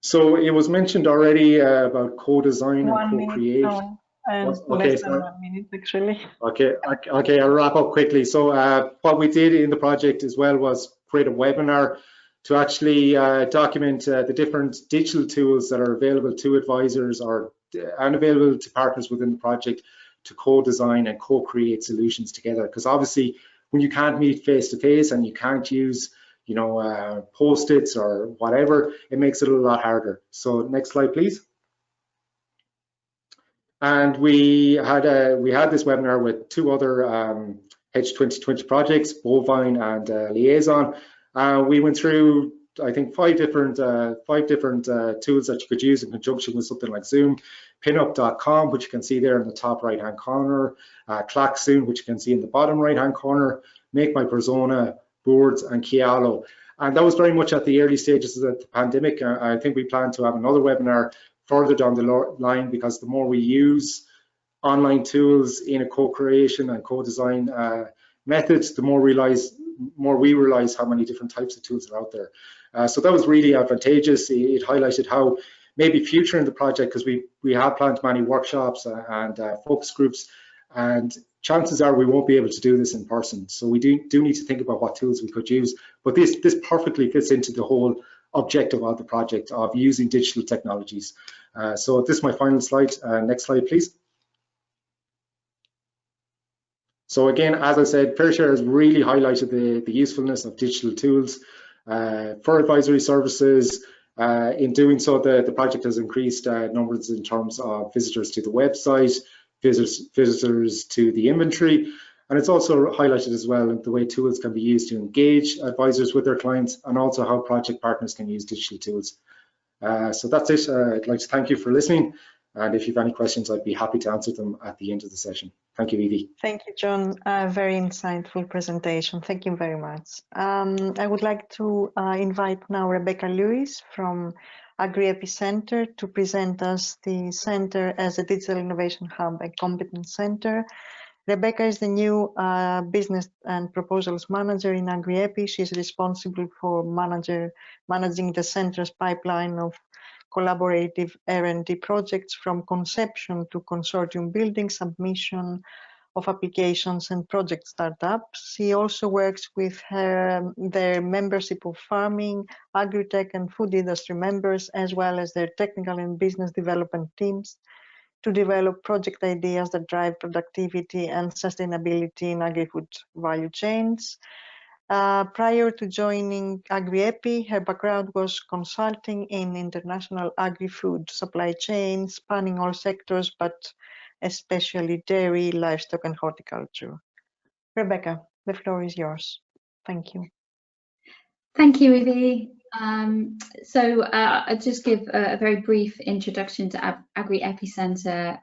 So it was mentioned already about co-design and co-create. Less than 1 minute, actually. Okay, I'll wrap up quickly. So what we did in the project as well was create a webinar to actually document the different digital tools that are available to advisors and available to partners within the project to co-design and co-create solutions together. Because obviously, when you can't meet face-to-face and you can't use, you know, Post-its or whatever, it makes it a lot harder. So next slide, please. And we had this webinar with two other Hedge 2020 projects, Bovine and Liaison. We went through, I think, five different tools that you could use in conjunction with something like Zoom. Pinup.com, which you can see there in the top right-hand corner. ClackSoon, which you can see in the bottom right-hand corner. Make My Persona, Boards, and Kialo. And that was very much at the early stages of the pandemic. I think we plan to have another webinar further down the line, because the more we use online tools in a co-creation and co-design methods, the more we realize how many different types of tools are out there. So that was really advantageous. It highlighted how maybe future in the project, because we have planned many workshops and focus groups, and chances are we won't be able to do this in person. So we do need to think about what tools we could use. But this perfectly fits into the whole objective of the project of using digital technologies. So this is my final slide. Next slide, please. So again, as I said, FairShare has really highlighted the usefulness of digital tools for advisory services. In doing so, the project has increased numbers in terms of visitors to the website, visitors to the inventory, and it's also highlighted as well the way tools can be used to engage advisors with their clients, and also how project partners can use digital tools. So that's it. I'd like to thank you for listening, and if you have any questions, I'd be happy to answer them at the end of the session. Thank you, Evie. Thank you, John. Very insightful presentation. Thank you very much. I would like to invite now Rebecca Lewis from Agri-Epicenter to present us the center as a digital innovation hub and competence center. Rebecca is the new business and proposals manager in Agri-Epi. She's responsible for managing the center's pipeline of collaborative R&D projects from conception to consortium building, submission of applications and project startups. She also works with their membership of farming, agri-tech and food industry members, as well as their technical and business development teams, to develop project ideas that drive productivity and sustainability in agri-food value chains. Prior to joining Agri-Epi, her background was consulting in international agri-food supply chains, spanning all sectors, but especially dairy, livestock, and horticulture. Rebecca, the floor is yours. Thank you. Thank you, Evie. I'll just give a very brief introduction to Agri-Epicenter,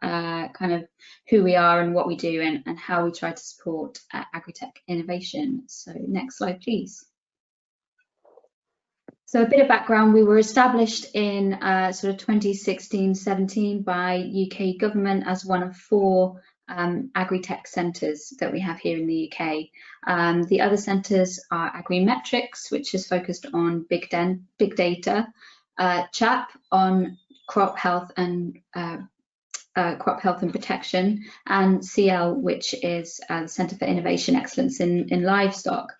kind of who we are and what we do and how we try to support agri-tech innovation. So next slide, please. So a bit of background, we were established in sort of 2016-17 by UK government as one of 4 agri-tech centres that we have here in the UK. The other centres are Agrimetrics, which is focused on big data, CHAP on crop health and protection, and CL, which is the Centre for Innovation Excellence in Livestock.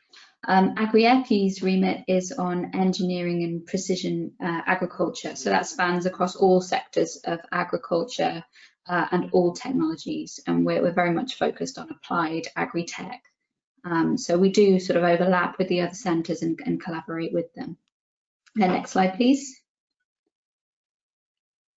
Agri-Epi's remit is on engineering and precision agriculture, so that spans across all sectors of agriculture and all technologies, and we're very much focused on applied agri-tech. So we do sort of overlap with the other centres and collaborate with them. Next slide, please.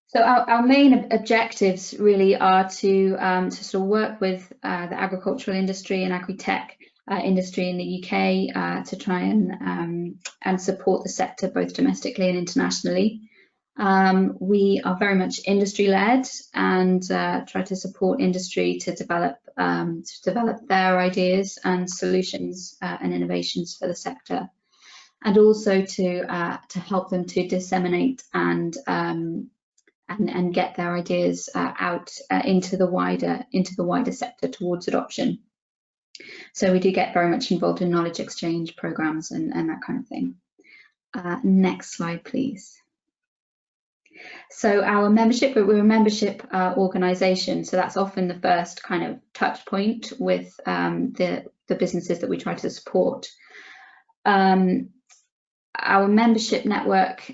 So our main objectives really are to sort of work with the agricultural industry and agri-tech industry in the UK to try and support the sector both domestically and internationally. We are very much industry-led and try to support industry to develop their ideas and solutions and innovations for the sector, and also to help them to disseminate and get their ideas out into the wider sector towards adoption. So we do get very much involved in knowledge exchange programs and that kind of thing. Next slide, please. So our membership, we're a membership organisation, so that's often the first kind of touch point with the businesses that we try to support. Our membership network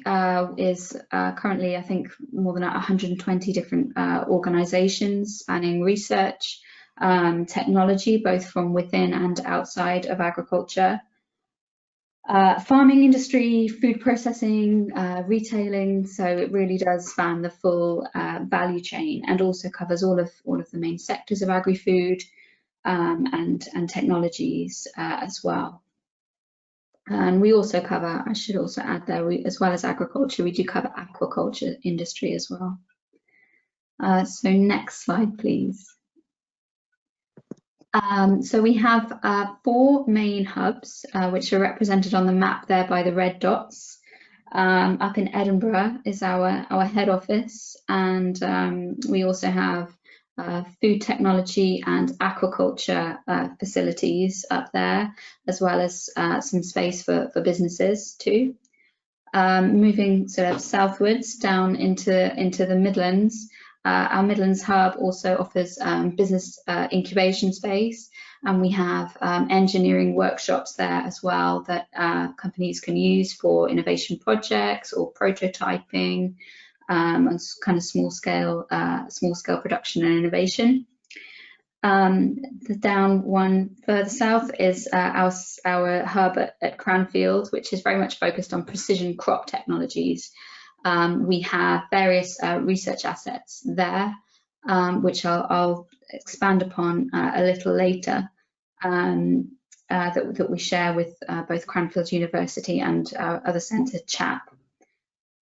is currently, I think, more than 120 different organisations spanning research, technology, both from within and outside of agriculture, farming industry, food processing, retailing. So it really does span the full value chain, and also covers all of the main sectors of agri-food and technologies as well. And we also cover, I should also add there, as well as agriculture, we do cover aquaculture industry as well. So next slide, please. So we have 4 main hubs, which are represented on the map there by the red dots. Up in Edinburgh is our head office, and we also have food technology and aquaculture facilities up there, as well as some space for businesses too. Moving sort of southwards down into the Midlands, our Midlands hub also offers business incubation space, and we have engineering workshops there as well that companies can use for innovation projects or prototyping, and kind of small scale production and innovation. The down one further south is our hub at Cranfield, which is very much focused on precision crop technologies. We have various research assets there, which I'll expand upon a little later, that we share with both Cranfield University and our other centre, CHAP.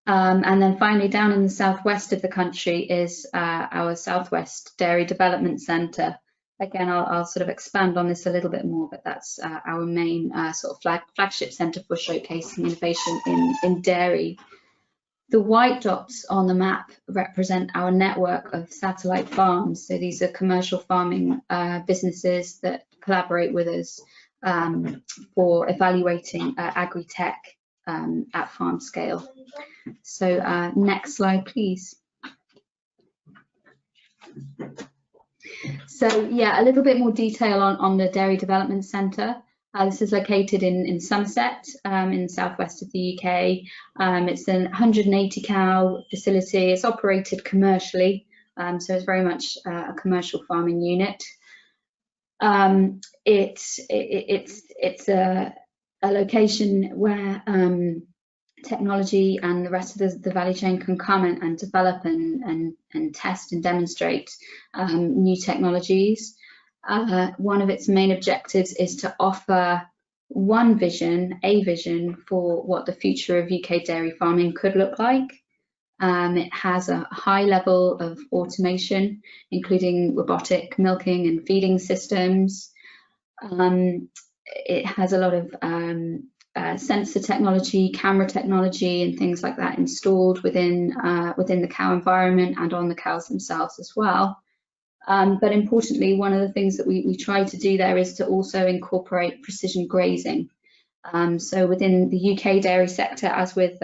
And then finally, down in the southwest of the country is our Southwest Dairy Development Centre. Again, I'll sort of expand on this a little bit more, but that's our main sort of flagship centre for showcasing innovation in dairy. The white dots on the map represent our network of satellite farms. So these are commercial farming businesses that collaborate with us for evaluating agri-tech at farm scale. So next slide, please. So yeah, a little bit more detail on the Dairy Development Centre. This is located in Somerset, in the southwest of the UK. It's an 180 cow facility. It's operated commercially, so it's very much a commercial farming unit. It's a location where technology and the rest of the value chain can come and develop and test and demonstrate new technologies. One of its main objectives is to offer a vision for what the future of UK dairy farming could look like. It has a high level of automation, including robotic milking and feeding systems. It has a lot of sensor technology, camera technology, and things like that installed within the cow environment and on the cows themselves as well. But importantly, one of the things that we try to do there is to also incorporate precision grazing. So within the UK dairy sector, as with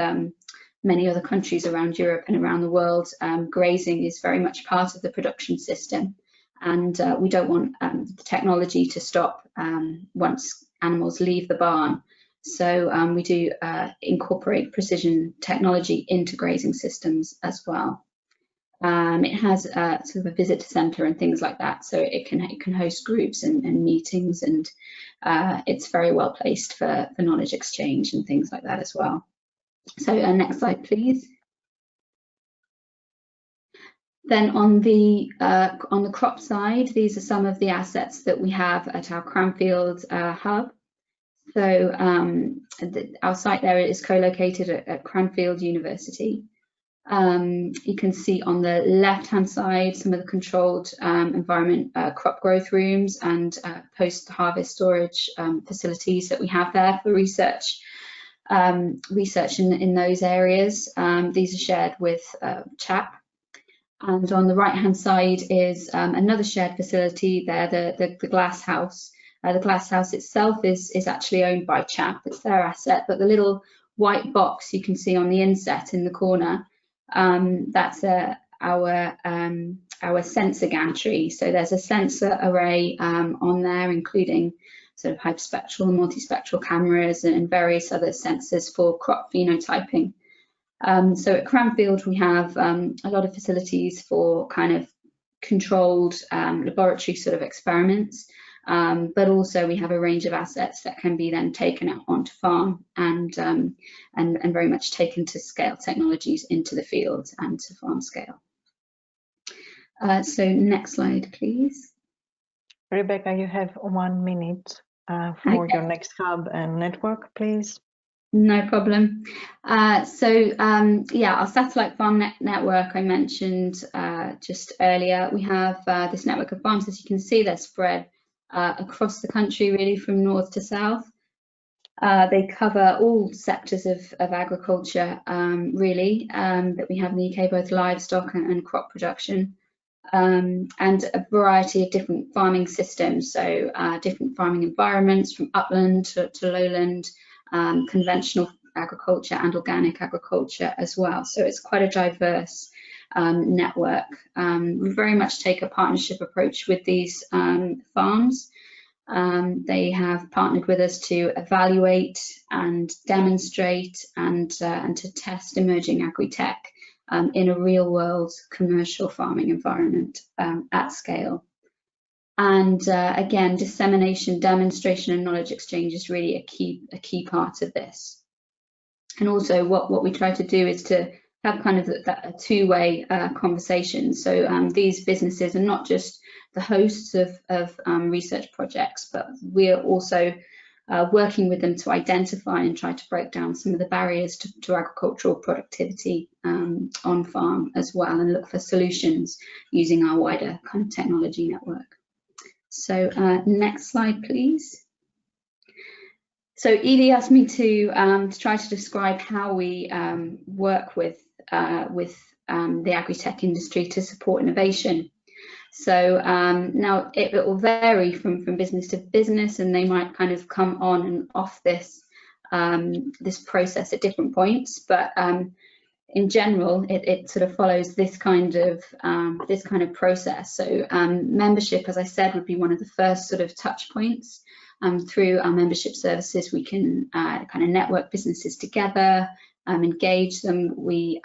many other countries around Europe and around the world, grazing is very much part of the production system. And we don't want the technology to stop once animals leave the barn. So we do incorporate precision technology into grazing systems as well. It has sort of a visitor centre and things like that, so it can host groups and meetings, and it's very well placed for knowledge exchange and things like that as well. So next slide, please. Then on the crop side, these are some of the assets that we have at our Cranfield hub. So our site there is co-located at Cranfield University. You can see on the left-hand side some of the controlled environment crop growth rooms and post-harvest storage facilities that we have there for research in those areas. These are shared with CHAP. And on the right-hand side is another shared facility there, the glass house. The glass house itself is actually owned by CHAP. It's their asset, but the little white box you can see on the inset in the corner, that's our sensor gantry. So there's a sensor array on there, including sort of hyperspectral and multispectral cameras and various other sensors for crop phenotyping. So at Cranfield we have a lot of facilities for kind of controlled laboratory sort of experiments, but also we have a range of assets that can be then taken out onto farm and very much taken to scale technologies into the field and to farm scale. So next slide, please. Rebecca, you have 1 minute for your next hub and network, please. No problem. Yeah, our satellite farm network I mentioned just earlier. We have this network of farms. As you can see, they're spread across the country, really from north to south. They cover all sectors of agriculture, really, that we have in the UK, both livestock and crop production. and a variety of different farming systems, so different farming environments from upland to lowland, conventional agriculture and organic agriculture as well. So it's quite a diverse network. We very much take a partnership approach with these farms. They have partnered with us to evaluate and demonstrate and to test emerging agri-tech in a real-world commercial farming environment at scale. And again, dissemination, demonstration, and knowledge exchange is really a key part of this. And also, what we try to do is to have kind of a two-way conversation. So these businesses are not just the hosts of research projects, but we're also working with them to identify and try to break down some of the barriers to agricultural productivity on farm as well, and look for solutions using our wider kind of technology network. So next slide, please. So Evie asked me to try to describe how we work with the agri-tech industry to support innovation. So now it will vary from business to business, and they might kind of come on and off this this process at different points. But in general, it sort of follows this kind of process. So membership, as I said, would be one of the first sort of touch points. Through our membership services, we can kind of network businesses together, engage them. We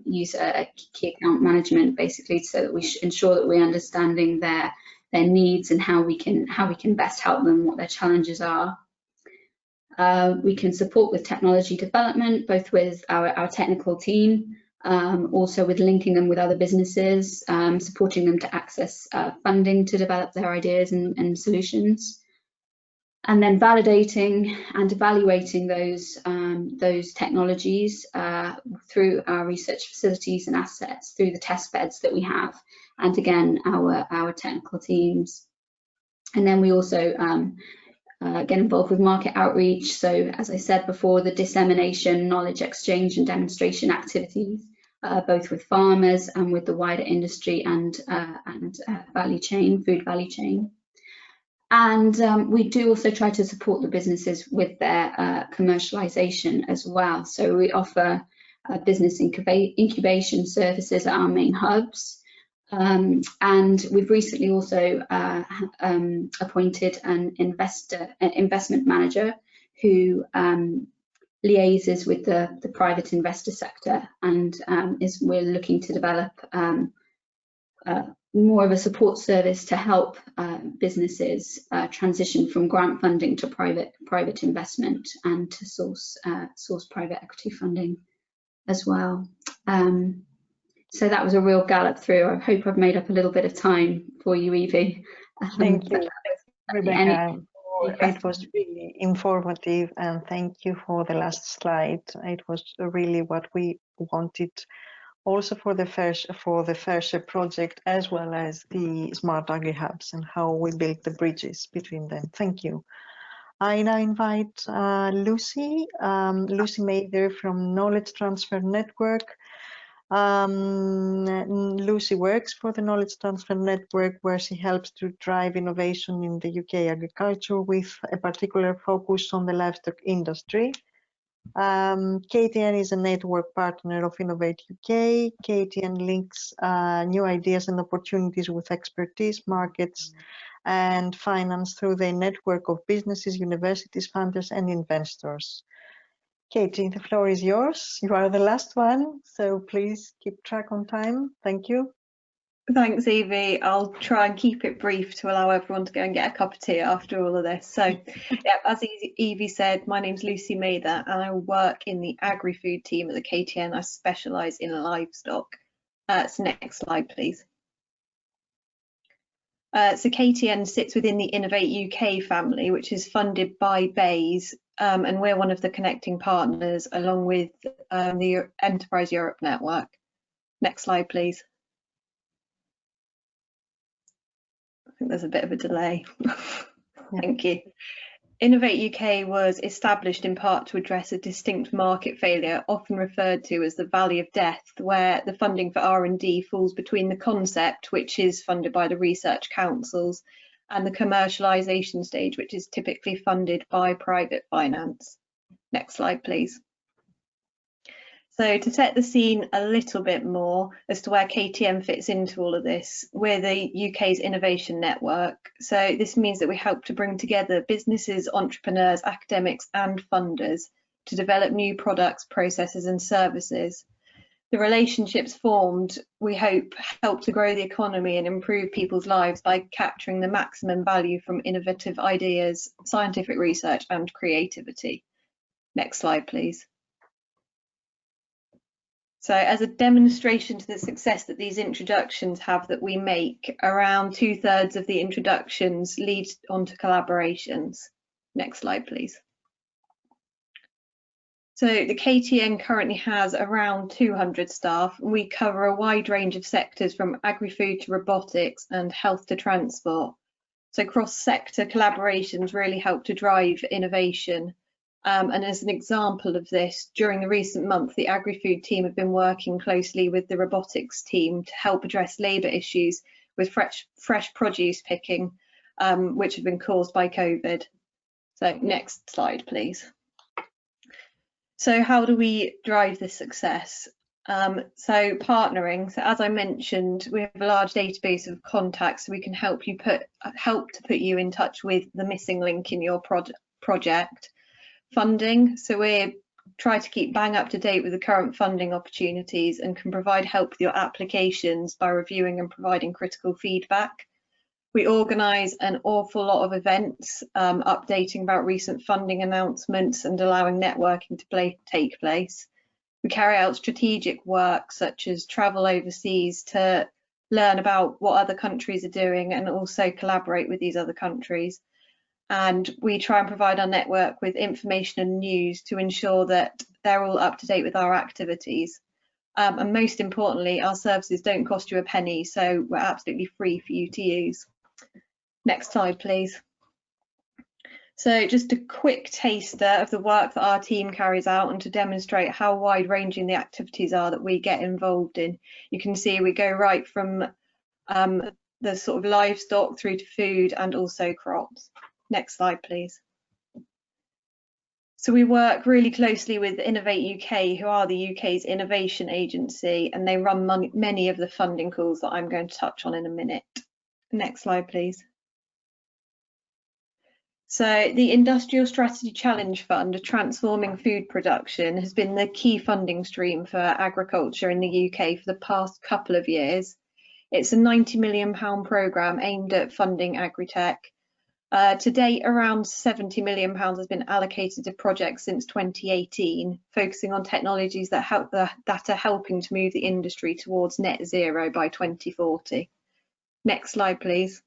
use a key account management basically, so that we ensure that we're understanding their needs and how we can best help them, what their challenges are. We can support with technology development, both with our technical team, also with linking them with other businesses, supporting them to access funding to develop their ideas and solutions. And then validating and evaluating those technologies through our research facilities and assets, through the test beds that we have, and again our technical teams. And then we also get involved with market outreach. So as I said before, the dissemination, knowledge exchange, and demonstration activities, both with farmers and with the wider industry and value chain, food value chain. And we do also try to support the businesses with their commercialization as well. So we offer business incubation services at our main hubs. And we've recently also appointed an investment manager who liaises with the private investor sector, and we're looking to develop more of a support service to help businesses transition from grant funding to private investment, and to source private equity funding as well. So that was a real gallop through. I hope I've made up a little bit of time for you, Evie. Thank you, Rebecca. It was really informative, and thank you for the last slide. It was really what we wanted, also for the FAIRshare project, as well as the SmartAgriHubs, and how we build the bridges between them. Thank you. I now invite Lucy Mather from Knowledge Transfer Network. Lucy works for the Knowledge Transfer Network, where she helps to drive innovation in the UK agriculture, with a particular focus on the livestock industry. KTN is a network partner of Innovate UK. KTN links new ideas and opportunities with expertise, markets, and finance through their network of businesses, universities, funders, and investors. Katie, the floor is yours. You are the last one, so please keep track on time. Thank you. Thanks, Evie. I'll try and keep it brief to allow everyone to go and get a cup of tea after all of this. So, yeah, as Evie said, my name's Lucy Mather, and I work in the agri-food team at the KTN. I specialise in livestock. So next slide, please. So KTN sits within the Innovate UK family, which is funded by BAYES, and we're one of the connecting partners, along with the Enterprise Europe network. Next slide, please. I think there's a bit of a delay. Thank you. Innovate UK was established in part to address a distinct market failure, often referred to as the Valley of Death, where the funding for R&D falls between the concept, which is funded by the research councils, and the commercialisation stage, which is typically funded by private finance. Next slide, please. So to set the scene a little bit more as to where KTN fits into all of this, we're the UK's innovation network. So this means that we help to bring together businesses, entrepreneurs, academics and funders to develop new products, processes and services. The relationships formed, we hope, help to grow the economy and improve people's lives by capturing the maximum value from innovative ideas, scientific research and creativity. Next slide, please. So as a demonstration to the success that these introductions have that we make, around 2/3 of the introductions lead onto collaborations. Next slide, please. So the KTN currently has around 200 staff, and we cover a wide range of sectors from agri-food to robotics and health to transport. So cross-sector collaborations really help to drive innovation. And as an example of this, during the recent month, the agri-food team have been working closely with the robotics team to help address labour issues with fresh produce picking, which have been caused by COVID. So next slide, please. So how do we drive this success? So partnering. So as I mentioned, we have a large database of contacts, so we can help to put you in touch with the missing link in your project. Funding, so we try to keep bang up to date with the current funding opportunities and can provide help with your applications by reviewing and providing critical feedback. We organise an awful lot of events, updating about recent funding announcements and allowing networking to take place. We carry out strategic work such as travel overseas to learn about what other countries are doing and also collaborate with these other countries. And we try and provide our network with information and news to ensure that they're all up to date with our activities. And most importantly, our services don't cost you a penny, so we're absolutely free for you to use. Next slide, please. So just a quick taster of the work that our team carries out and to demonstrate how wide-ranging the activities are that we get involved in. You can see we go right from the sort of livestock through to food and also crops. Next slide, please. So we work really closely with Innovate UK, who are the UK's innovation agency, and they run many of the funding calls that I'm going to touch on in a minute. Next slide, please. So the Industrial Strategy Challenge Fund, Transforming Food Production, has been the key funding stream for agriculture in the UK for the past couple of years. It's a £90 million programme aimed at funding agri-tech. To date, around £70 million has been allocated to projects since 2018, focusing on technologies that are helping to move the industry towards net zero by 2040. Next slide, please.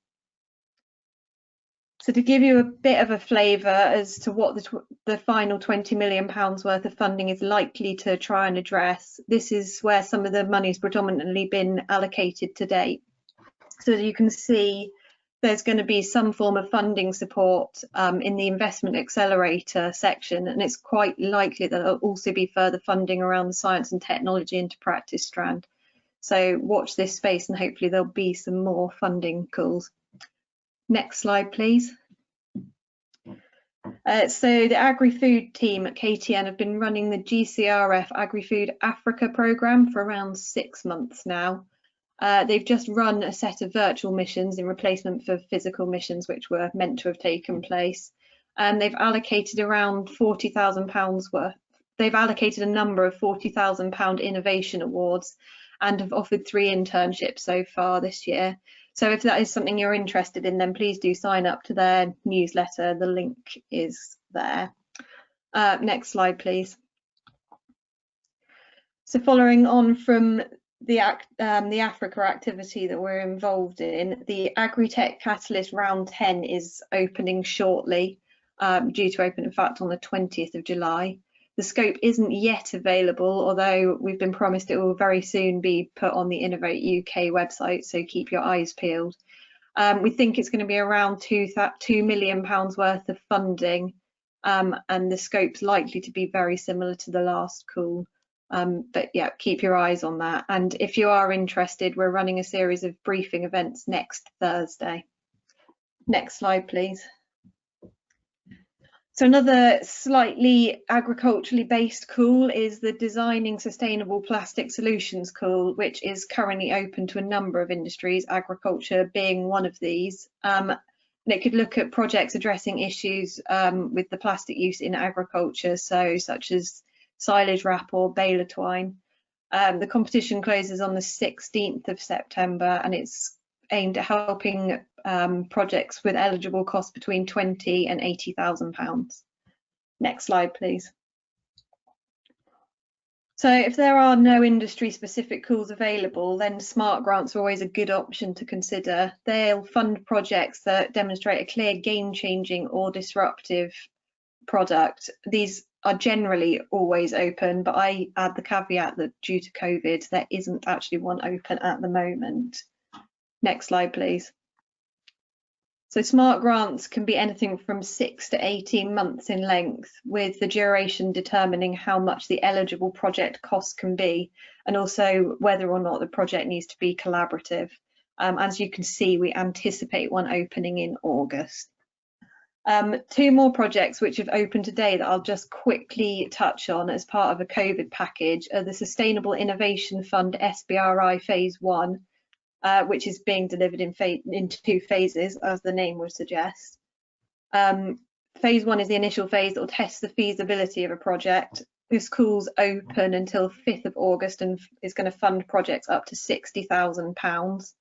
So to give you a bit of a flavour as to what the final £20 million worth of funding is likely to try and address, this is where some of the money's predominantly been allocated to date. So as you can see, there's going to be some form of funding support in the investment accelerator section, and it's quite likely that there'll also be further funding around the science and technology into practice strand. So watch this space and hopefully there'll be some more funding calls. Next slide, please. So the agri-food team at KTN have been running the GCRF Agri-Food Africa programme for around 6 months now. They've just run a set of virtual missions in replacement for physical missions which were meant to have taken place. They've allocated around £40,000 worth. They've allocated a number of £40,000 innovation awards and have offered 3 internships so far this year. So if that is something you're interested in, then please do sign up to their newsletter. The link is there. Next slide, please. So following on from the Africa activity that we're involved in, the Agri-Tech Catalyst Round 10 is opening shortly, due to open in fact on the 20th of July. The scope isn't yet available, although we've been promised it will very soon be put on the Innovate UK website, so keep your eyes peeled. We think it's going to be around £2 million worth of funding, and the scope's likely to be very similar to the last call. But yeah, keep your eyes on that. And if you are interested, we're running a series of briefing events next Thursday. Next slide, please. So another slightly agriculturally based call is the Designing Sustainable Plastic Solutions call, which is currently open to a number of industries, agriculture being one of these. And it could look at projects addressing issues with the plastic use in agriculture, such as silage wrap or baler twine. The competition closes on the 16th of September, and it's aimed at helping projects with eligible costs between £20,000 and £80,000. Next slide, please. So if there are no industry specific calls available, then smart grants are always a good option to consider. They'll fund projects that demonstrate a clear game-changing or disruptive product. These are generally always open, but I add the caveat that due to COVID, there isn't actually one open at the moment. Next slide, please. So smart grants can be anything from 6 to 18 months in length, with the duration determining how much the eligible project cost can be, and also whether or not the project needs to be collaborative. As you can see, we anticipate one opening in August. Two more projects which have opened today that I'll just quickly touch on as part of a COVID package are the Sustainable Innovation Fund SBRI Phase 1, which is being delivered in 2 phases, as the name would suggest. Phase 1 is the initial phase that will test the feasibility of a project. This call's open until 5th of August and is going to fund projects up to £60,000.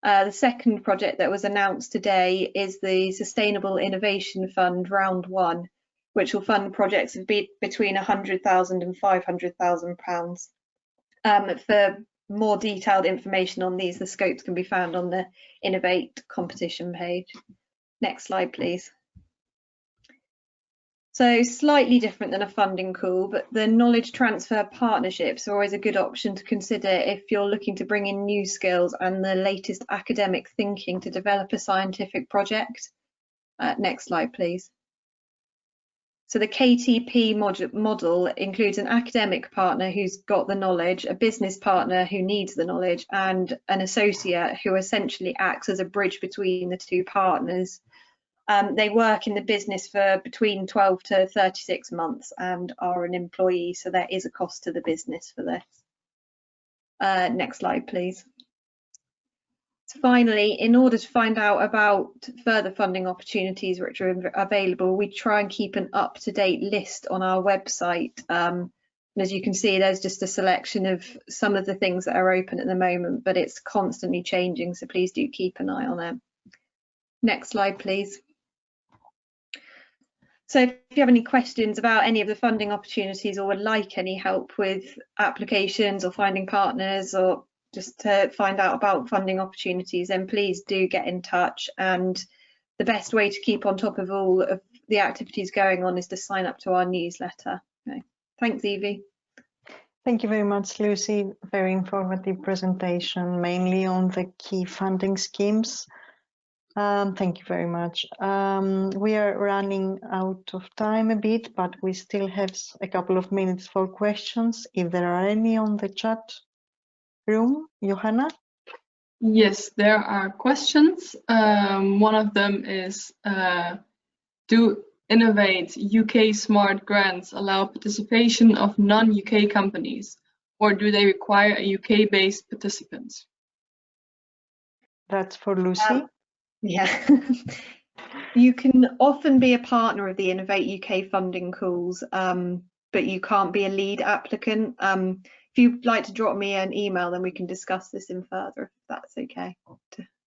The second project that was announced today is the Sustainable Innovation Fund Round 1, which will fund projects of between £100,000 and £500,000. For more detailed information on these, the scopes can be found on the Innovate competition page. Next slide, please. So slightly different than a funding call, but the knowledge transfer partnerships are always a good option to consider if you're looking to bring in new skills and the latest academic thinking to develop a scientific project. Next slide, please. So the KTP model includes an academic partner who's got the knowledge, a business partner who needs the knowledge, and an associate who essentially acts as a bridge between the two partners. They work in the business for between 12 to 36 months and are an employee, so there is a cost to the business for this. Next slide, please. So finally, in order to find out about further funding opportunities which are available, we try and keep an up-to-date list on our website. And as you can see, there's just a selection of some of the things that are open at the moment, but it's constantly changing, so please do keep an eye on it. Next slide, please. So if you have any questions about any of the funding opportunities or would like any help with applications or finding partners or just to find out about funding opportunities, then please do get in touch. And the best way to keep on top of all of the activities going on is to sign up to our newsletter. Okay. Thanks, Evie. Thank you very much, Lucy. Very informative presentation, mainly on the key funding schemes. Thank you very much. We are running out of time a bit, but we still have a couple of minutes for questions, if there are any on the chat room. Johanna? Yes, there are questions. One of them is, do Innovate UK Smart Grants allow participation of non-UK companies, or do they require a UK-based participant? That's for Lucy. Yeah, you can often be a partner of the Innovate UK funding calls, but you can't be a lead applicant. If you'd like to drop me an email, then we can discuss this in further, if that's okay,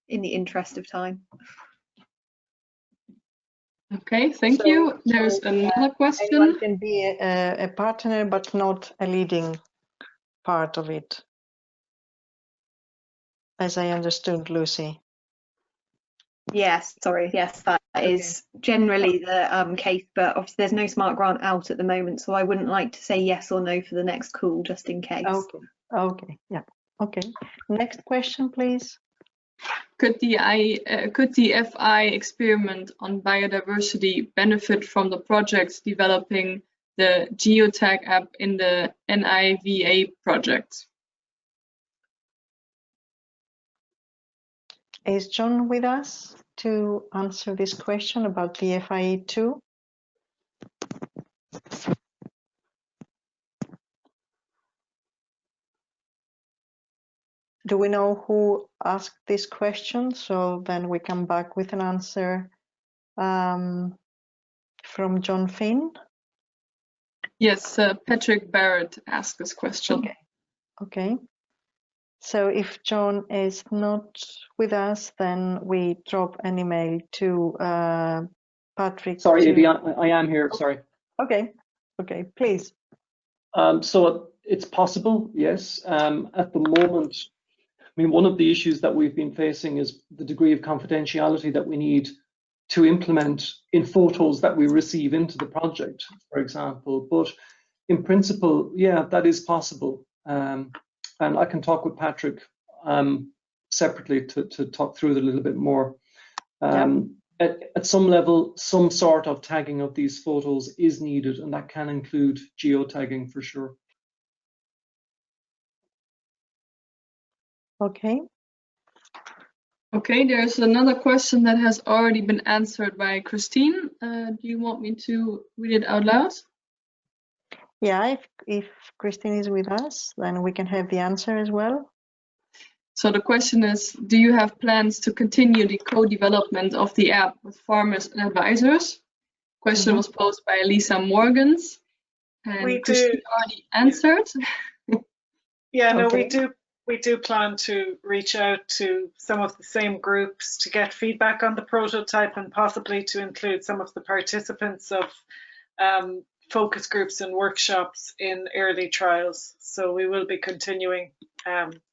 in the interest of time. Okay, thank you. There's another question. Anyone can be a partner, but not a leading part of it, as I understood, Lucy. Yes, sorry, yes, that is generally the case, but obviously there's no smart grant out at the moment, so I wouldn't like to say yes or no for the next call, just in case. Okay, yeah, okay. Next question, please. Could the FI experiment on biodiversity benefit from the projects developing the geotag app in the NIVA project? Is John with us to answer this question about the FIE 2? Do we know who asked this question? So then we come back with an answer from John Finn. Yes, Patrick Barrett asked this question. Okay. Okay. So if John is not with us, then we drop an email to Patrick. Sorry, Evie, I am here. Sorry. Okay. Okay, please. So it's possible, yes. At the moment, I mean, one of the issues that we've been facing is the degree of confidentiality that we need to implement in photos that we receive into the project, for example. But in principle, yeah, that is possible. And I can talk with Patrick separately to talk through it a little bit more. At some level, some sort of tagging of these photos is needed, and that can include geotagging for sure. Okay. Okay, there's another question that has already been answered by Christine. Do you want me to read it out loud? Yeah, if Christine is with us, then we can have the answer as well. So the question is, do you have plans to continue the co-development of the app with farmers and advisors? Question was posed by Lisa Morgans, and Christine already answered. Yeah, no, we do plan to reach out to some of the same groups to get feedback on the prototype and possibly to include some of the participants of focus groups and workshops in early trials. So we will be continuing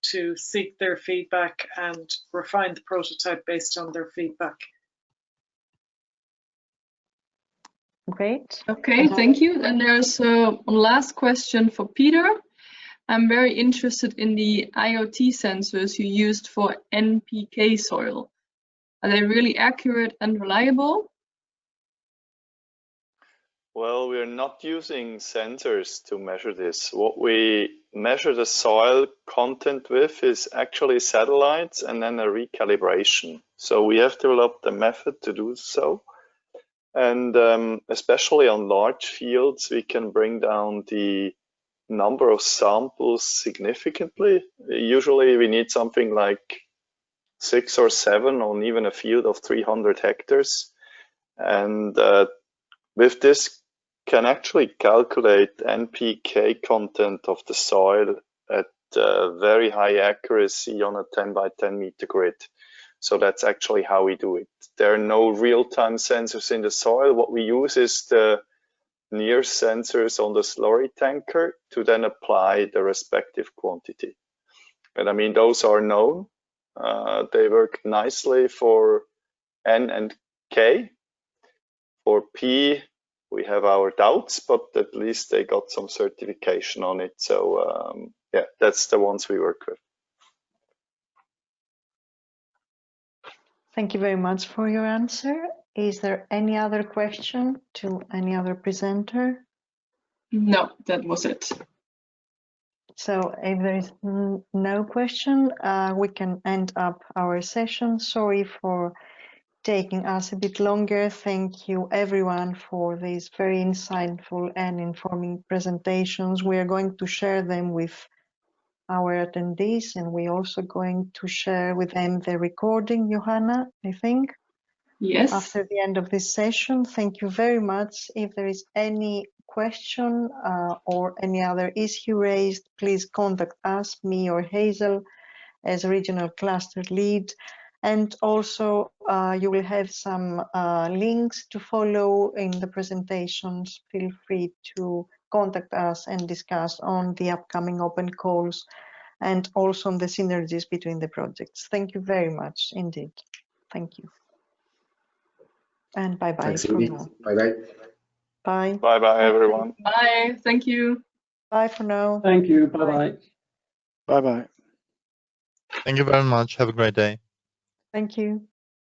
to seek their feedback and refine the prototype based on their feedback. Great. Okay, thank you. And there's one last question for Peter. I'm very interested in the IoT sensors you used for NPK soil. Are they really accurate and reliable? Well, we're not using sensors to measure this. What we measure the soil content with is actually satellites and then a recalibration. So we have developed a method to do so. And especially on large fields, we can bring down the number of samples significantly. Usually we need something like 6 or 7 on even a field of 300 hectares. And with this can actually calculate NPK content of the soil at very high accuracy on a 10 by 10 meter grid. So that's actually how we do it. There are no real-time sensors in the soil. What we use is the near sensors on the slurry tanker to then apply the respective quantity. And I mean, those are known. They work nicely for N and K. For P, we have our doubts, but at least they got some certification on it. So yeah, that's the ones we work with. Thank you very much for your answer. Is there any other question to any other presenter? No, that was it. So if there is no question, we can end up our session. Sorry for taking us a bit longer. Thank you everyone for these very insightful and informing presentations. We are going to share them with our attendees, and we're also going to share with them the recording, Johanna, I think. Yes. After the end of this session. Thank you very much. If there is any question or any other issue raised, please contact us, me or Hazel, as regional cluster lead. And also you will have some links to follow in the presentations. Feel free to contact us and discuss on the upcoming open calls and also on the synergies between the projects. Thank you very much indeed. Thank you. And bye-bye. Thanks, Evie. Bye-bye. Bye. Bye-bye, everyone. Bye. Thank you. Bye for now. Thank you. Bye-bye. Bye-bye. Thank you very much. Have a great day. Thank you.